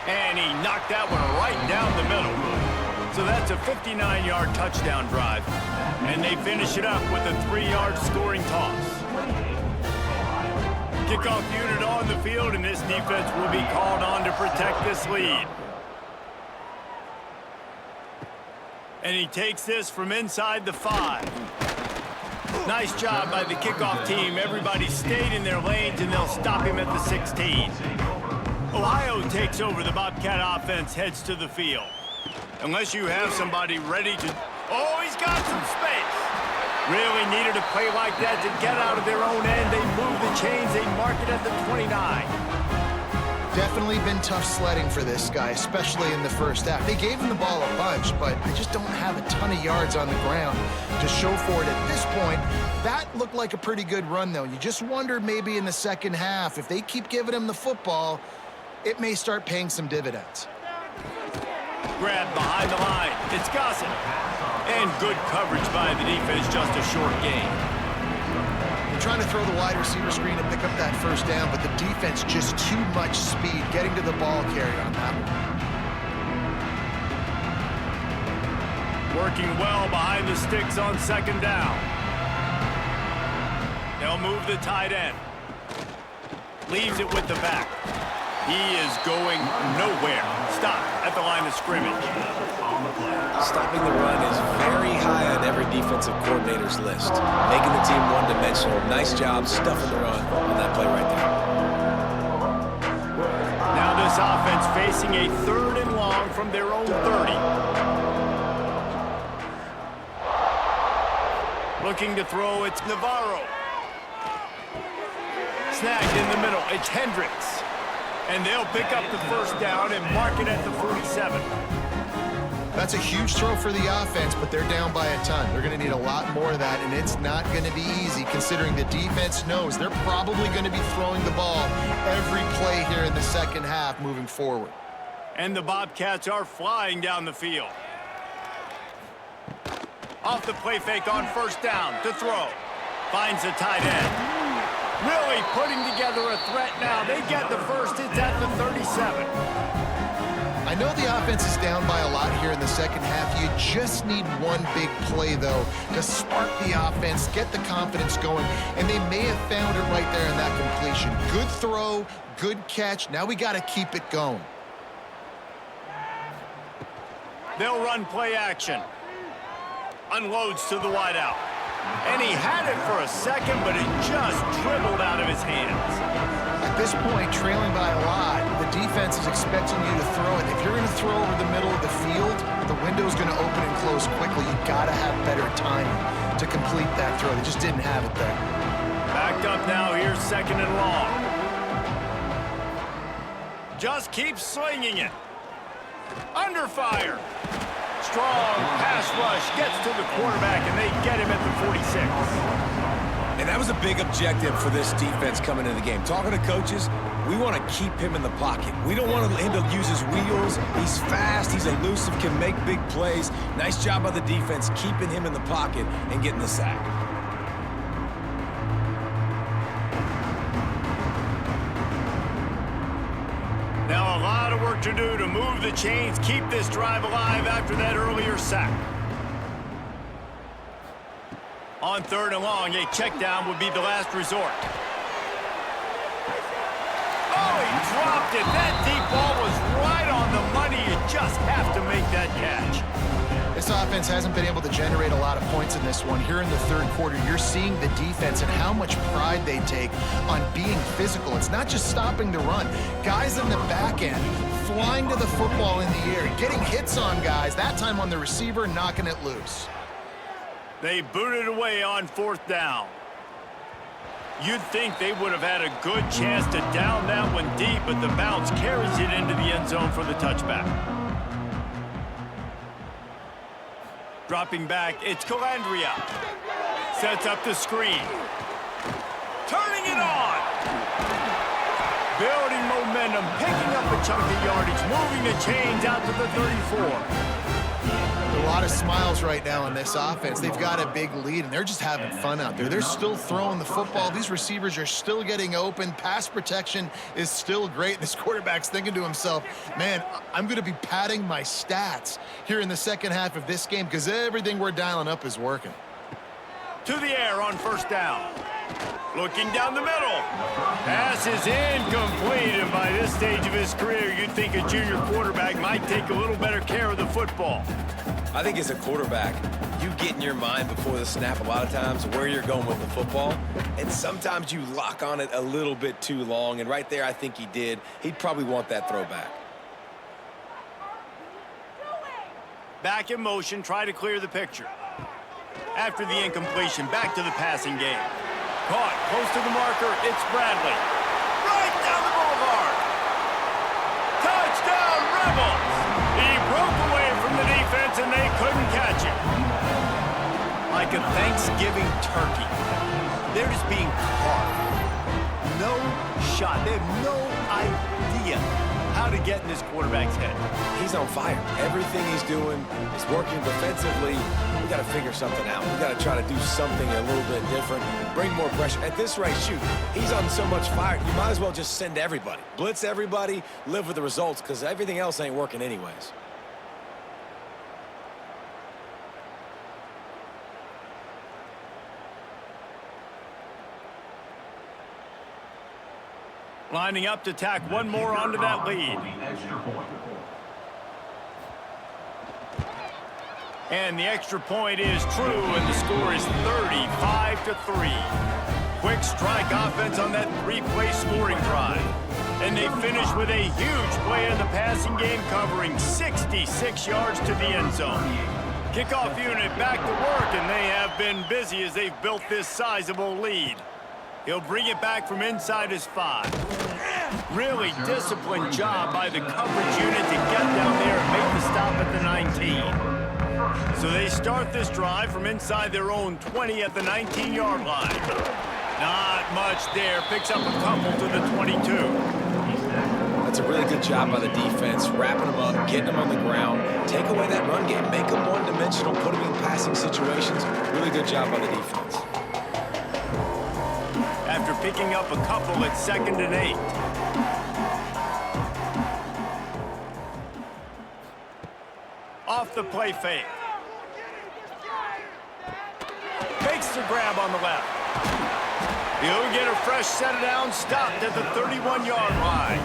Speaker 1: And he knocked that one right down the middle. So that's a 59-yard touchdown drive. And they finish it up with a 3-yard scoring toss. Kickoff unit on the field, and this defense will be called on to protect this lead. And he takes this from inside the 5. Nice job by the kickoff team. Everybody stayed in their lanes, and they'll stop him at the 16. Ohio takes over. The Bobcat offense heads to the field. Unless you have somebody ready to... Oh, he's got some space. Really needed a play like that to get out of their own end. They move the chains. They mark it at the 29.
Speaker 2: Definitely been tough sledding for this guy, especially in the first half. They gave him the ball a bunch, but they just don't have a ton of yards on the ground to show for it at this point. That looked like a pretty good run, though. You just wondered maybe in the second half, if they keep giving him the football, it may start paying some dividends.
Speaker 1: Grab behind the line. It's Gossett. And good coverage by the defense, just a short gain.
Speaker 2: Trying to throw the wide receiver screen and pick up that 1st down, but the defense just too much speed getting to the ball carrier on that one.
Speaker 1: Working well behind the sticks on 2nd down. They'll move the tight end. Leaves it with the back. He is going nowhere. Stop at the line of scrimmage.
Speaker 3: Stopping the run is very high on every defensive coordinator's list. Making the team one-dimensional. Nice job stuffing the run on that play right there.
Speaker 1: Now this offense facing a 3rd and long from their own 30. Looking to throw, it's Navarro. Snagged in the middle, it's Hendricks. And they'll pick up the 1st down and mark it at the 47.
Speaker 2: That's a huge throw for the offense, but they're down by a ton. They're going to need a lot more of that, and it's not going to be easy considering the defense knows they're probably going to be throwing the ball every play here in the second half moving forward.
Speaker 1: And the Bobcats are flying down the field. Off the play fake on first down to throw. Finds the tight end. Really putting together a threat now. They get the first. It's at the 37.
Speaker 2: I know the offense is down by a lot here in the second half. You just need one big play, though, to spark the offense, get the confidence going, and they may have found it right there in that completion. Good throw, good catch. Now we got to keep it going.
Speaker 1: They'll run play action. Unloads to the wideout. And he had it for a second, but it just dribbled out of his hands.
Speaker 2: At this point, trailing by a lot, the defense is expecting you to throw it. If you're going to throw over the middle of the field, the window's going to open and close quickly. You got to have better timing to complete that throw. They just didn't have it there.
Speaker 1: Backed up now. Here's second and long. Just keeps slinging it. Under fire. Strong pass rush gets to the quarterback, and they get him at the 46.
Speaker 3: And that was a big objective for this defense coming into the game. Talking to coaches, we want to keep him in the pocket. We don't want him to use his wheels. He's fast, he's elusive, can make big plays. Nice job by the defense keeping him in the pocket and getting the sack.
Speaker 1: Now a lot of work to do to move the chains, keep this drive alive after that earlier sack. On third and long, a check down would be the last resort. Oh, he dropped it. That deep ball was right on the money. You just have to make that catch.
Speaker 2: This offense hasn't been able to generate a lot of points in this one. Here in the third quarter, you're seeing the defense and how much pride they take on being physical. It's not just stopping the run. Guys in the back end flying to the football in the air, getting hits on guys, that time on the receiver, knocking it loose.
Speaker 1: They booted away on fourth down. You'd think they would have had a good chance to down that one deep, but the bounce carries it into the end zone for the touchback. Dropping back, it's Calandria. Sets up the screen. Turning it on. Building momentum, picking up a chunk of yardage, moving the chains out to the 34.
Speaker 2: A lot of smiles right now on this offense. They've got a big lead, and they're just having fun out there. They're still throwing the football. These receivers are still getting open. Pass protection is still great. This quarterback's thinking to himself, man, I'm going to be padding my stats here in the second half of this game because everything we're dialing up is working.
Speaker 1: To the air on first down. Looking down the middle. Pass is incomplete, and by this stage of his career, you'd think a junior quarterback might take a little better care of the football.
Speaker 3: I think as a quarterback, you get in your mind before the snap a lot of times where you're going with the football, and sometimes you lock on it a little bit too long, and right there I think he did. He'd probably want that throwback.
Speaker 1: Back in motion, try to clear the picture. After the incompletion, back to the passing game. Caught close to the marker, it's Bradley. Right down the boulevard. Touchdown, Rebels! He broke away from the defense and they couldn't catch him. Like a Thanksgiving turkey. They're just being carved. No shot. They have no idea how to get in this quarterback's head.
Speaker 3: He's on fire. Everything he's doing is working defensively. We got to figure something out. We got to try to do something a little bit different, bring more pressure. At this rate, shoot, he's on so much fire, you might as well just send everybody. Blitz everybody, live with the results, because everything else ain't working anyways.
Speaker 1: Lining up to tack one more onto that lead. And the extra point is true, and the score is 35-3. Quick strike offense on that three-play scoring drive. And they finish with a huge play in the passing game, covering 66 yards to the end zone. Kickoff unit back to work, and they have been busy as they've built this sizable lead. He'll bring it back from inside his 5. Really disciplined job by the coverage unit to get down there and make the stop at the 19. So they start this drive from inside their own 20 at the 19-yard line. Not much there. Picks up a couple to the 22.
Speaker 3: That's a really good job by the defense, wrapping them up, getting them on the ground, take away that run game, make them one-dimensional, put them in passing situations. Really good job by the defense.
Speaker 1: After picking up a couple at 2nd and 8. Off the play fake. Fakes the grab on the left. He'll get a fresh set down, stopped at the 31-yard line.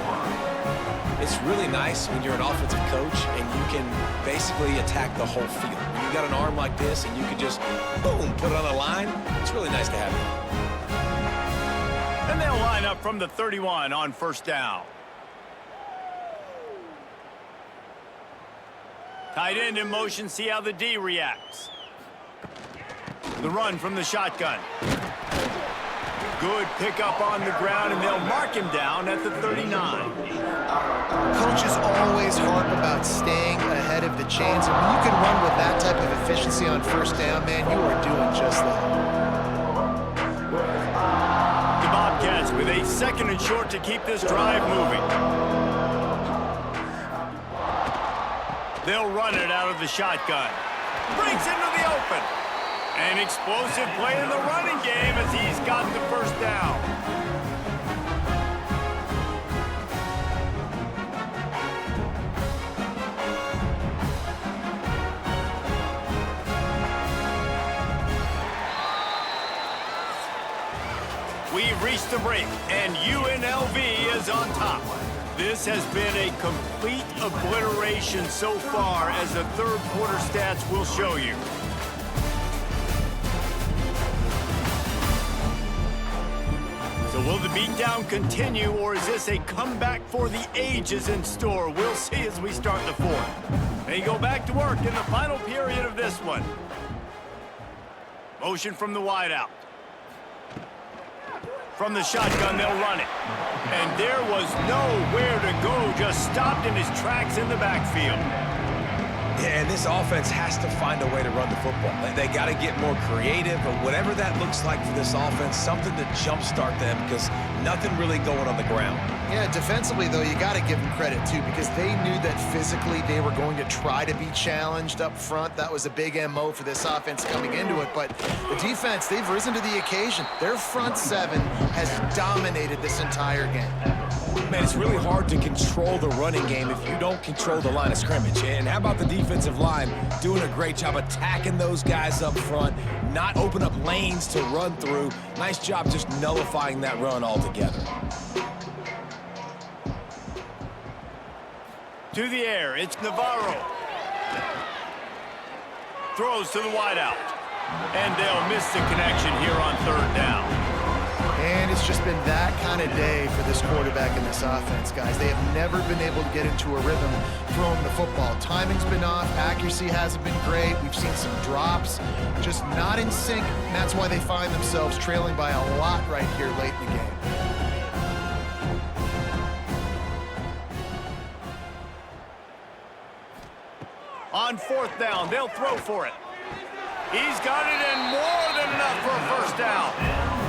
Speaker 3: It's really nice when you're an offensive coach and you can basically attack the whole field. You got an arm like this and you can just, boom, put it on a line. It's really nice to have it.
Speaker 1: And they'll line up from the 31 on 1st down. Tight end in motion, see how the D reacts. The run from the shotgun. Good pickup on the ground, and they'll mark him down at the 39.
Speaker 2: Coaches always harp about staying ahead of the chains, and when you can run with that type of efficiency on 1st down, man, you are doing just that.
Speaker 1: The Bobcats with a 2nd and short to keep this drive moving. They'll run it out of the shotgun. Breaks into the open. An explosive play in the running game as he's got the 1st down. We've reached the break, and UNLV is on top. This has been a complete obliteration so far, as the 3rd quarter stats will show you. So will the beatdown continue, or is this a comeback for the ages in store? We'll see as we start the 4th. They go back to work in the final period of this one. Motion from the wideout. From the shotgun, they'll run it. And there was nowhere to go, just stopped in his tracks in the backfield.
Speaker 3: Yeah, and this offense has to find a way to run the football. They got to get more creative, or whatever that looks like for this offense, something to jumpstart them, because nothing really going on the ground.
Speaker 2: Yeah, defensively, though, you got to give them credit, too, because they knew that physically they were going to try to be challenged up front. That was a big MO for this offense coming into it. But the defense, they've risen to the occasion. Their front 7 has dominated this entire game.
Speaker 3: Man, it's really hard to control the running game if you don't control the line of scrimmage. And how about the defensive line doing a great job attacking those guys up front, not open up lanes to run through. Nice job just nullifying that run altogether.
Speaker 1: To the air, it's Navarro. Throws to the wideout. And they'll miss the connection here on 3rd down.
Speaker 2: And it's just been that kind of day for this quarterback and this offense, guys. They have never been able to get into a rhythm throwing the football. Timing's been off. Accuracy hasn't been great. We've seen some drops. Just not in sync. And that's why they find themselves trailing by a lot right here late in the game.
Speaker 1: On 4th down, they'll throw for it. He's got it, and more than enough for a 1st down.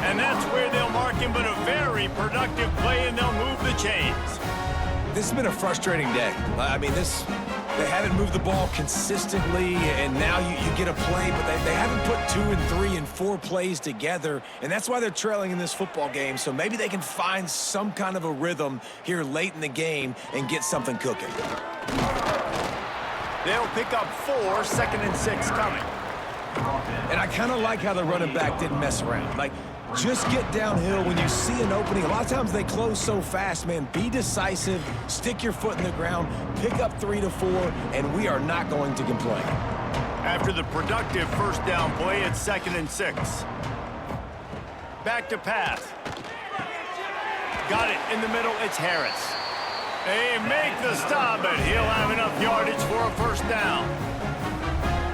Speaker 1: And that's where they'll mark him, but a very productive play, and they'll move the chains.
Speaker 3: This has been a frustrating day. I mean, they haven't moved the ball consistently, and now you get a play, but they haven't put 2 and 3 and 4 plays together, and that's why they're trailing in this football game. So maybe they can find some kind of a rhythm here late in the game and get something cooking.
Speaker 1: They'll pick up 4, 2nd and 6 coming.
Speaker 3: And I kind of like how the running back didn't mess around. Like, just get downhill when you see an opening. A lot of times they close so fast, man. Be decisive, stick your foot in the ground, pick up 3 to 4, and we are not going to complain.
Speaker 1: After the productive 1st down play, it's 2nd and 6. Back to pass. Got it in the middle, it's Harris. They make the stop, but he'll have enough yardage for a 1st down.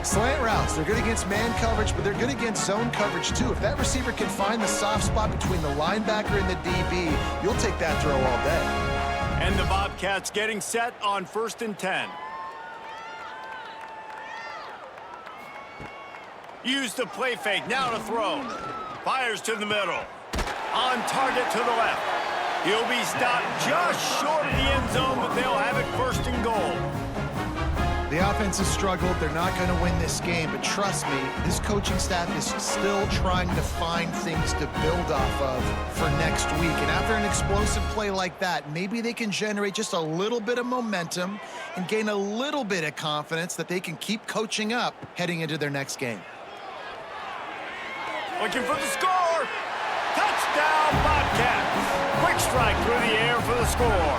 Speaker 2: Slant routes, they're good against man coverage, but they're good against zone coverage too. If that receiver can find the soft spot between the linebacker and the DB, you'll take that throw all day.
Speaker 1: And the Bobcats getting set on 1st and 10. Use the play fake, now to throw. Fires to the middle. On target to the left. He'll be stopped just short of the end zone, but they'll have it first and goal.
Speaker 2: The offense has struggled. They're not going to win this game, but trust me, this coaching staff is still trying to find things to build off of for next week. And after an explosive play like that, maybe they can generate just a little bit of momentum and gain a little bit of confidence that they can keep coaching up heading into their next game.
Speaker 1: Looking for the score. Touchdown, Bobcats. Quick strike through the air for the score.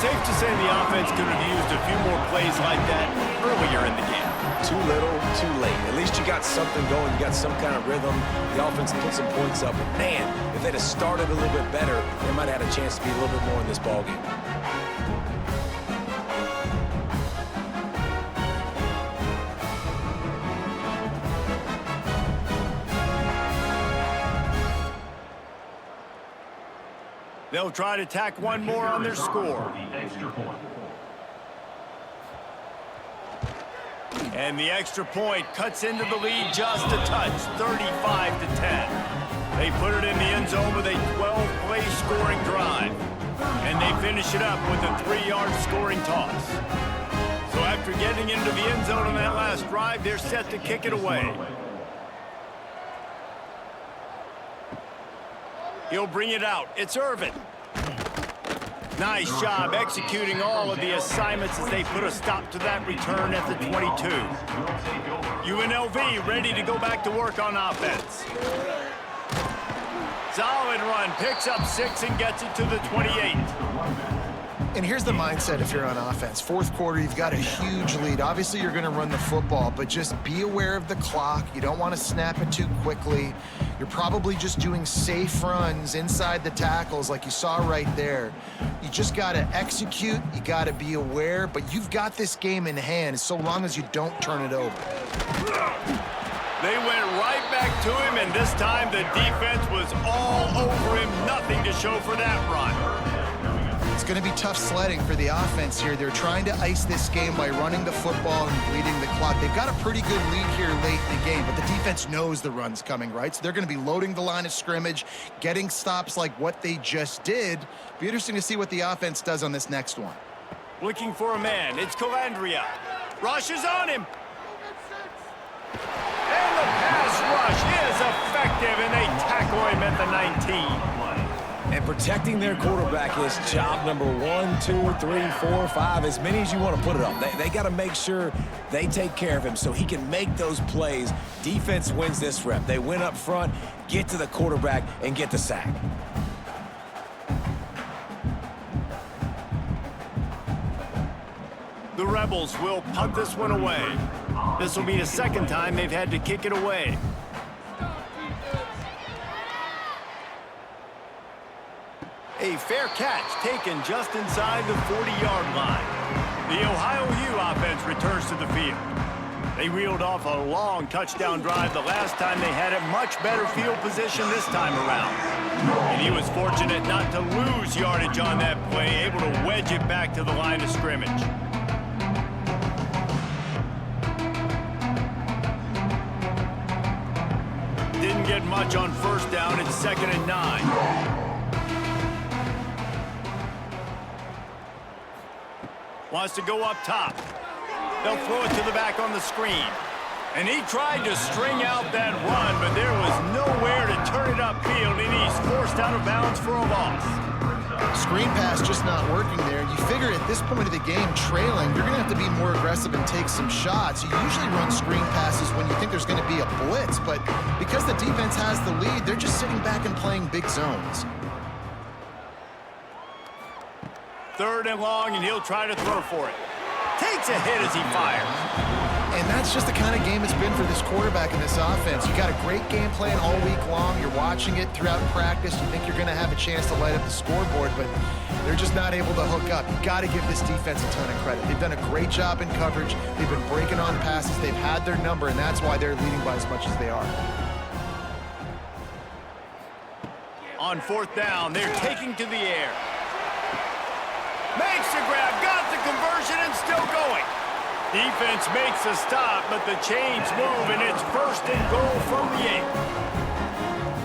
Speaker 1: Safe to say the offense could have used a few more plays like that earlier in the game.
Speaker 3: Too little, too late. At least you got something going. You got some kind of rhythm. The offense put some points up. But man, if they'd have started a little bit better, they might have had a chance to be a little bit more in this ballgame.
Speaker 1: They'll try to tack one more on their score. And the extra point cuts into the lead just a touch, 35-10. They put it in the end zone with a 12-play scoring drive. And they finish it up with a 3-yard scoring toss. So after getting into the end zone on that last drive, they're set to kick it away. He'll bring it out. It's Irvin. Nice job executing all of the assignments as they put a stop to that return at the 22. UNLV ready to go back to work on offense. Solid run, picks up 6 and gets it to the 28.
Speaker 2: And here's the mindset if you're on offense. Fourth quarter, you've got a huge lead. Obviously, you're going to run the football, but just be aware of the clock. You don't want to snap it too quickly. You're probably just doing safe runs inside the tackles like you saw right there. You just got to execute. You got to be aware, but you've got this game in hand so long as you don't turn it over.
Speaker 1: They went right back to him, and this time the defense was all over him. Nothing to show for that run.
Speaker 2: It's going to be tough sledding for the offense here. They're trying to ice this game by running the football and bleeding the clock. They've got a pretty good lead here late in the game, but the defense knows the run's coming, right? So they're going to be loading the line of scrimmage, getting stops like what they just did. Be interesting to see what the offense does on this next one.
Speaker 1: Looking for a man. It's Calandria. Rushes on him. And the pass rush is effective, and they tackle him at the 19.
Speaker 3: And protecting their quarterback is job number 1, 2, 3, 4, 5, as many as you want to put it up. They got to make sure they take care of him so he can make those plays. Defense wins this rep. They win up front, get to the quarterback, and get the sack.
Speaker 1: The Rebels will punt this one away. This will be the second time they've had to kick it away. A fair catch taken just inside the 40-yard line. The Ohio U offense returns to the field. They reeled off a long touchdown drive the last time they had it. Much better field position this time around. And he was fortunate not to lose yardage on that play, able to wedge it back to the line of scrimmage. Didn't get much on first down. It's 2nd and 9. Wants to go up top. They'll throw it to the back on the screen. And he tried to string out that run, but there was nowhere to turn it upfield, and he's forced out of bounds for a loss.
Speaker 2: Screen pass just not working there. You figure at this point of the game, trailing, you're going to have to be more aggressive and take some shots. You usually run screen passes when you think there's going to be a blitz, but because the defense has the lead, they're just sitting back and playing big zones.
Speaker 1: 3rd and long, and he'll try to throw for it. Takes a hit as he fires.
Speaker 2: And that's just the kind of game it's been for this quarterback in this offense. You got a great game plan all week long. You're watching it throughout practice. You think you're going to have a chance to light up the scoreboard, but they're just not able to hook up. You got to give this defense a ton of credit. They've done a great job in coverage. They've been breaking on passes. They've had their number, and that's why they're leading by as much as they are.
Speaker 1: On 4th down, they're taking to the air. Makes the grab, got the conversion, and still going. Defense makes a stop, but the chains move, and it's 1st and goal from the 8.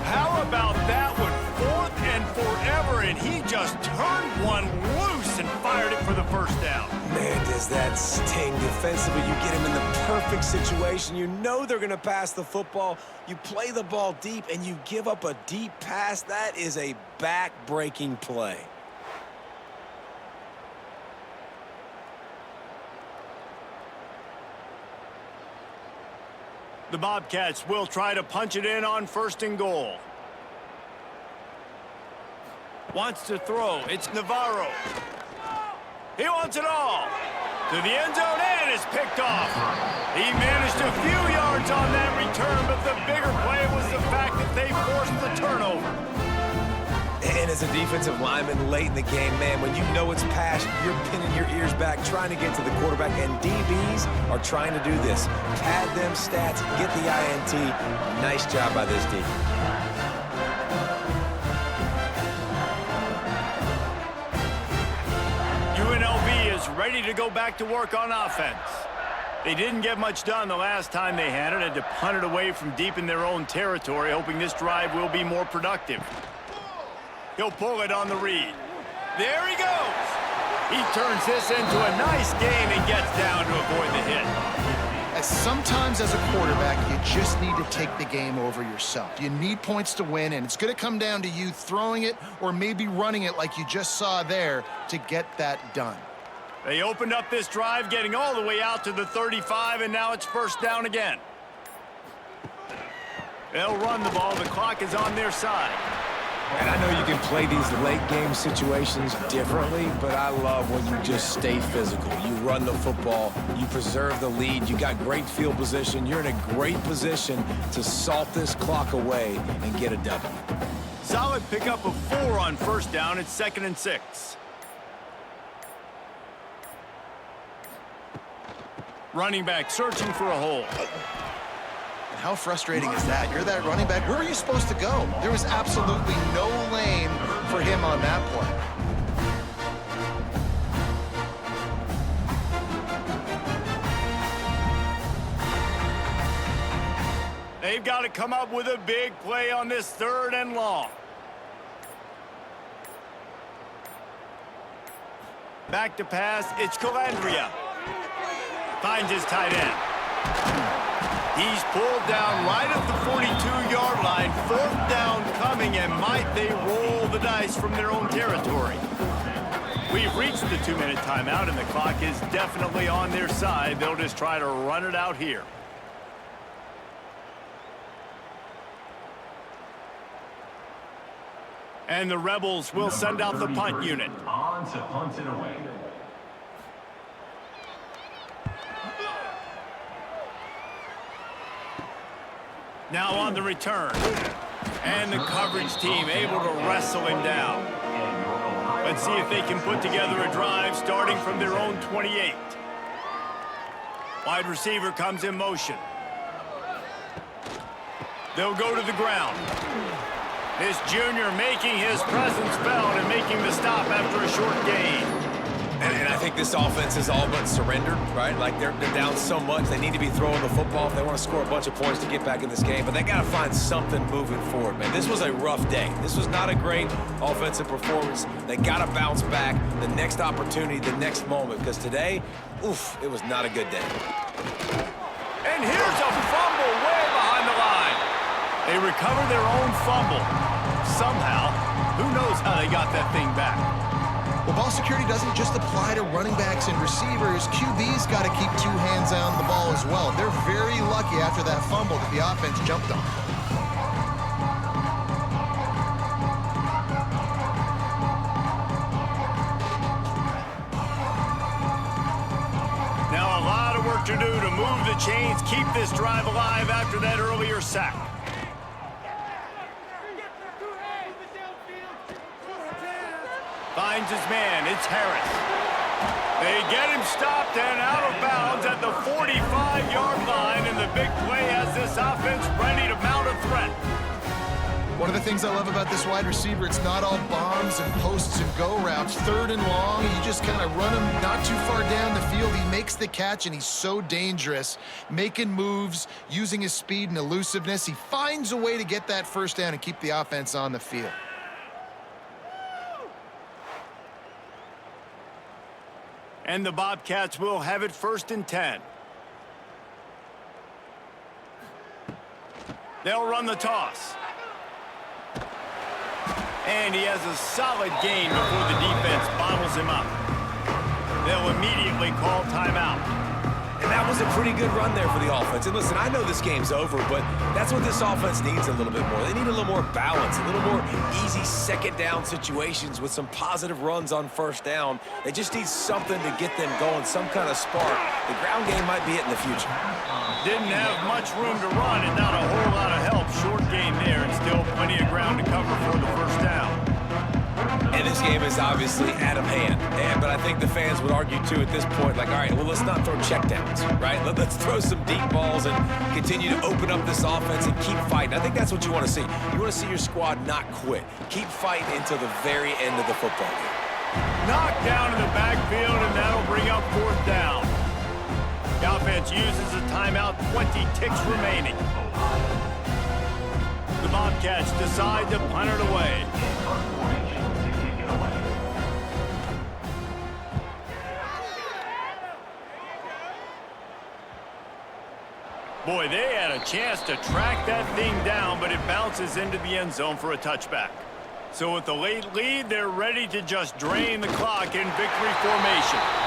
Speaker 1: How about that one? 4th and forever, and he just turned one loose and fired it for the 1st down.
Speaker 3: Man, does that sting defensively. You get him in the perfect situation. You know they're going to pass the football. You play the ball deep, and you give up a deep pass. That is a back-breaking play.
Speaker 1: The Bobcats will try to punch it in on 1st and goal. Wants to throw. It's Navarro. He wants it all. To the end zone, and it's picked off. He managed a few yards on that return, but the bigger play was the fact that they forced the turnover.
Speaker 3: And as a defensive lineman late in the game, man, when you know it's passed, you're pinning your ears back, trying to get to the quarterback, and DBs are trying to do this. Pad them stats, get the INT. Nice job by this D.
Speaker 1: UNLV is ready to go back to work on offense. They didn't get much done the last time they had it, had to punt it away from deep in their own territory, hoping this drive will be more productive. He'll pull it on the read. There he goes. He turns this into a nice gain and gets down to avoid the hit.
Speaker 2: Sometimes as a quarterback, you just need to take the game over yourself. You need points to win, and it's going to come down to you throwing it or maybe running it like you just saw there to get that done.
Speaker 1: They opened up this drive, getting all the way out to the 35, and now it's 1st down again. They'll run the ball. The clock is on their side.
Speaker 3: And I know you can play these late-game situations differently, but I love when you just stay physical. You run the football, you preserve the lead, you got great field position, you're in a great position to salt this clock away and get a W.
Speaker 1: Solid pickup of 4 on 1st down. It's 2nd and 6. Running back searching for a hole.
Speaker 2: How frustrating is that? You're that running back. Where were you supposed to go? There was absolutely no lane for him on that play.
Speaker 1: They've got to come up with a big play on this 3rd and long. Back to pass. It's Calandria. Finds his tight end. He's pulled down right at the 42-yard line. 4th down coming, and might they roll the dice from their own territory. We've reached the 2-minute timeout, and the clock is definitely on their side. They'll just try to run it out here. And the Rebels will send out the punt unit.
Speaker 6: On to punt it away.
Speaker 1: Now on the return. And the coverage team able to wrestle him down. Let's see if they can put together a drive starting from their own 28. Wide receiver comes in motion. They'll go to the ground. This junior making his presence felt and making the stop after a short gain.
Speaker 3: And I think this offense is all but surrendered, right? Like they're down so much, they need to be throwing the football if they want to score a bunch of points to get back in this game. But they got to find something moving forward, man. This was a rough day. This was not a great offensive performance. They got to bounce back the next opportunity, the next moment, because today, oof, it was not a good day.
Speaker 1: And here's a fumble way behind the line. They recover their own fumble. Somehow, who knows how they got that thing back.
Speaker 2: Well, ball security doesn't just apply to running backs and receivers. QB's got to keep 2 hands on the ball as well. They're very lucky after that fumble that the offense jumped on.
Speaker 1: Now a lot of work to do to move the chains, keep this drive alive after that earlier sack. Finds his man. It's Harris. They get him stopped and out of bounds at the 45-yard line, and the big play has this offense ready to mount a threat.
Speaker 2: One of the things I love about this wide receiver, it's not all bombs and posts and go routes. 3rd and long, you just kind of run him not too far down the field. He makes the catch, and he's so dangerous, making moves, using his speed and elusiveness. He finds a way to get that first down and keep the offense on the field.
Speaker 1: And the Bobcats will have it 1st and 10. They'll run the toss. And he has a solid gain before the defense bottles him up. They'll immediately call timeout.
Speaker 3: And that was a pretty good run there for the offense. And listen, I know this game's over, but that's what this offense needs a little bit more. They need a little more balance, a little more easy 2nd down situations with some positive runs on 1st down. They just need something to get them going, some kind of spark. The ground game might be it in the future.
Speaker 1: Didn't have much room to run and not a whole lot of help. Short game there and still plenty of ground to cover for the 1st down.
Speaker 3: And this game is obviously out of hand. But I think the fans would argue, too, at this point, like, all right, well, let's not throw checkdowns, right? Let's throw some deep balls and continue to open up this offense and keep fighting. I think that's what you want to see. You want to see your squad not quit. Keep fighting until the very end of the football game.
Speaker 1: Knocked down in the backfield, and that'll bring up 4th down. The offense uses a timeout, 20 ticks remaining. The Bobcats decide to punt it away. Boy, they had a chance to track that thing down, but it bounces into the end zone for a touchback. So with the late lead, they're ready to just drain the clock in victory formation.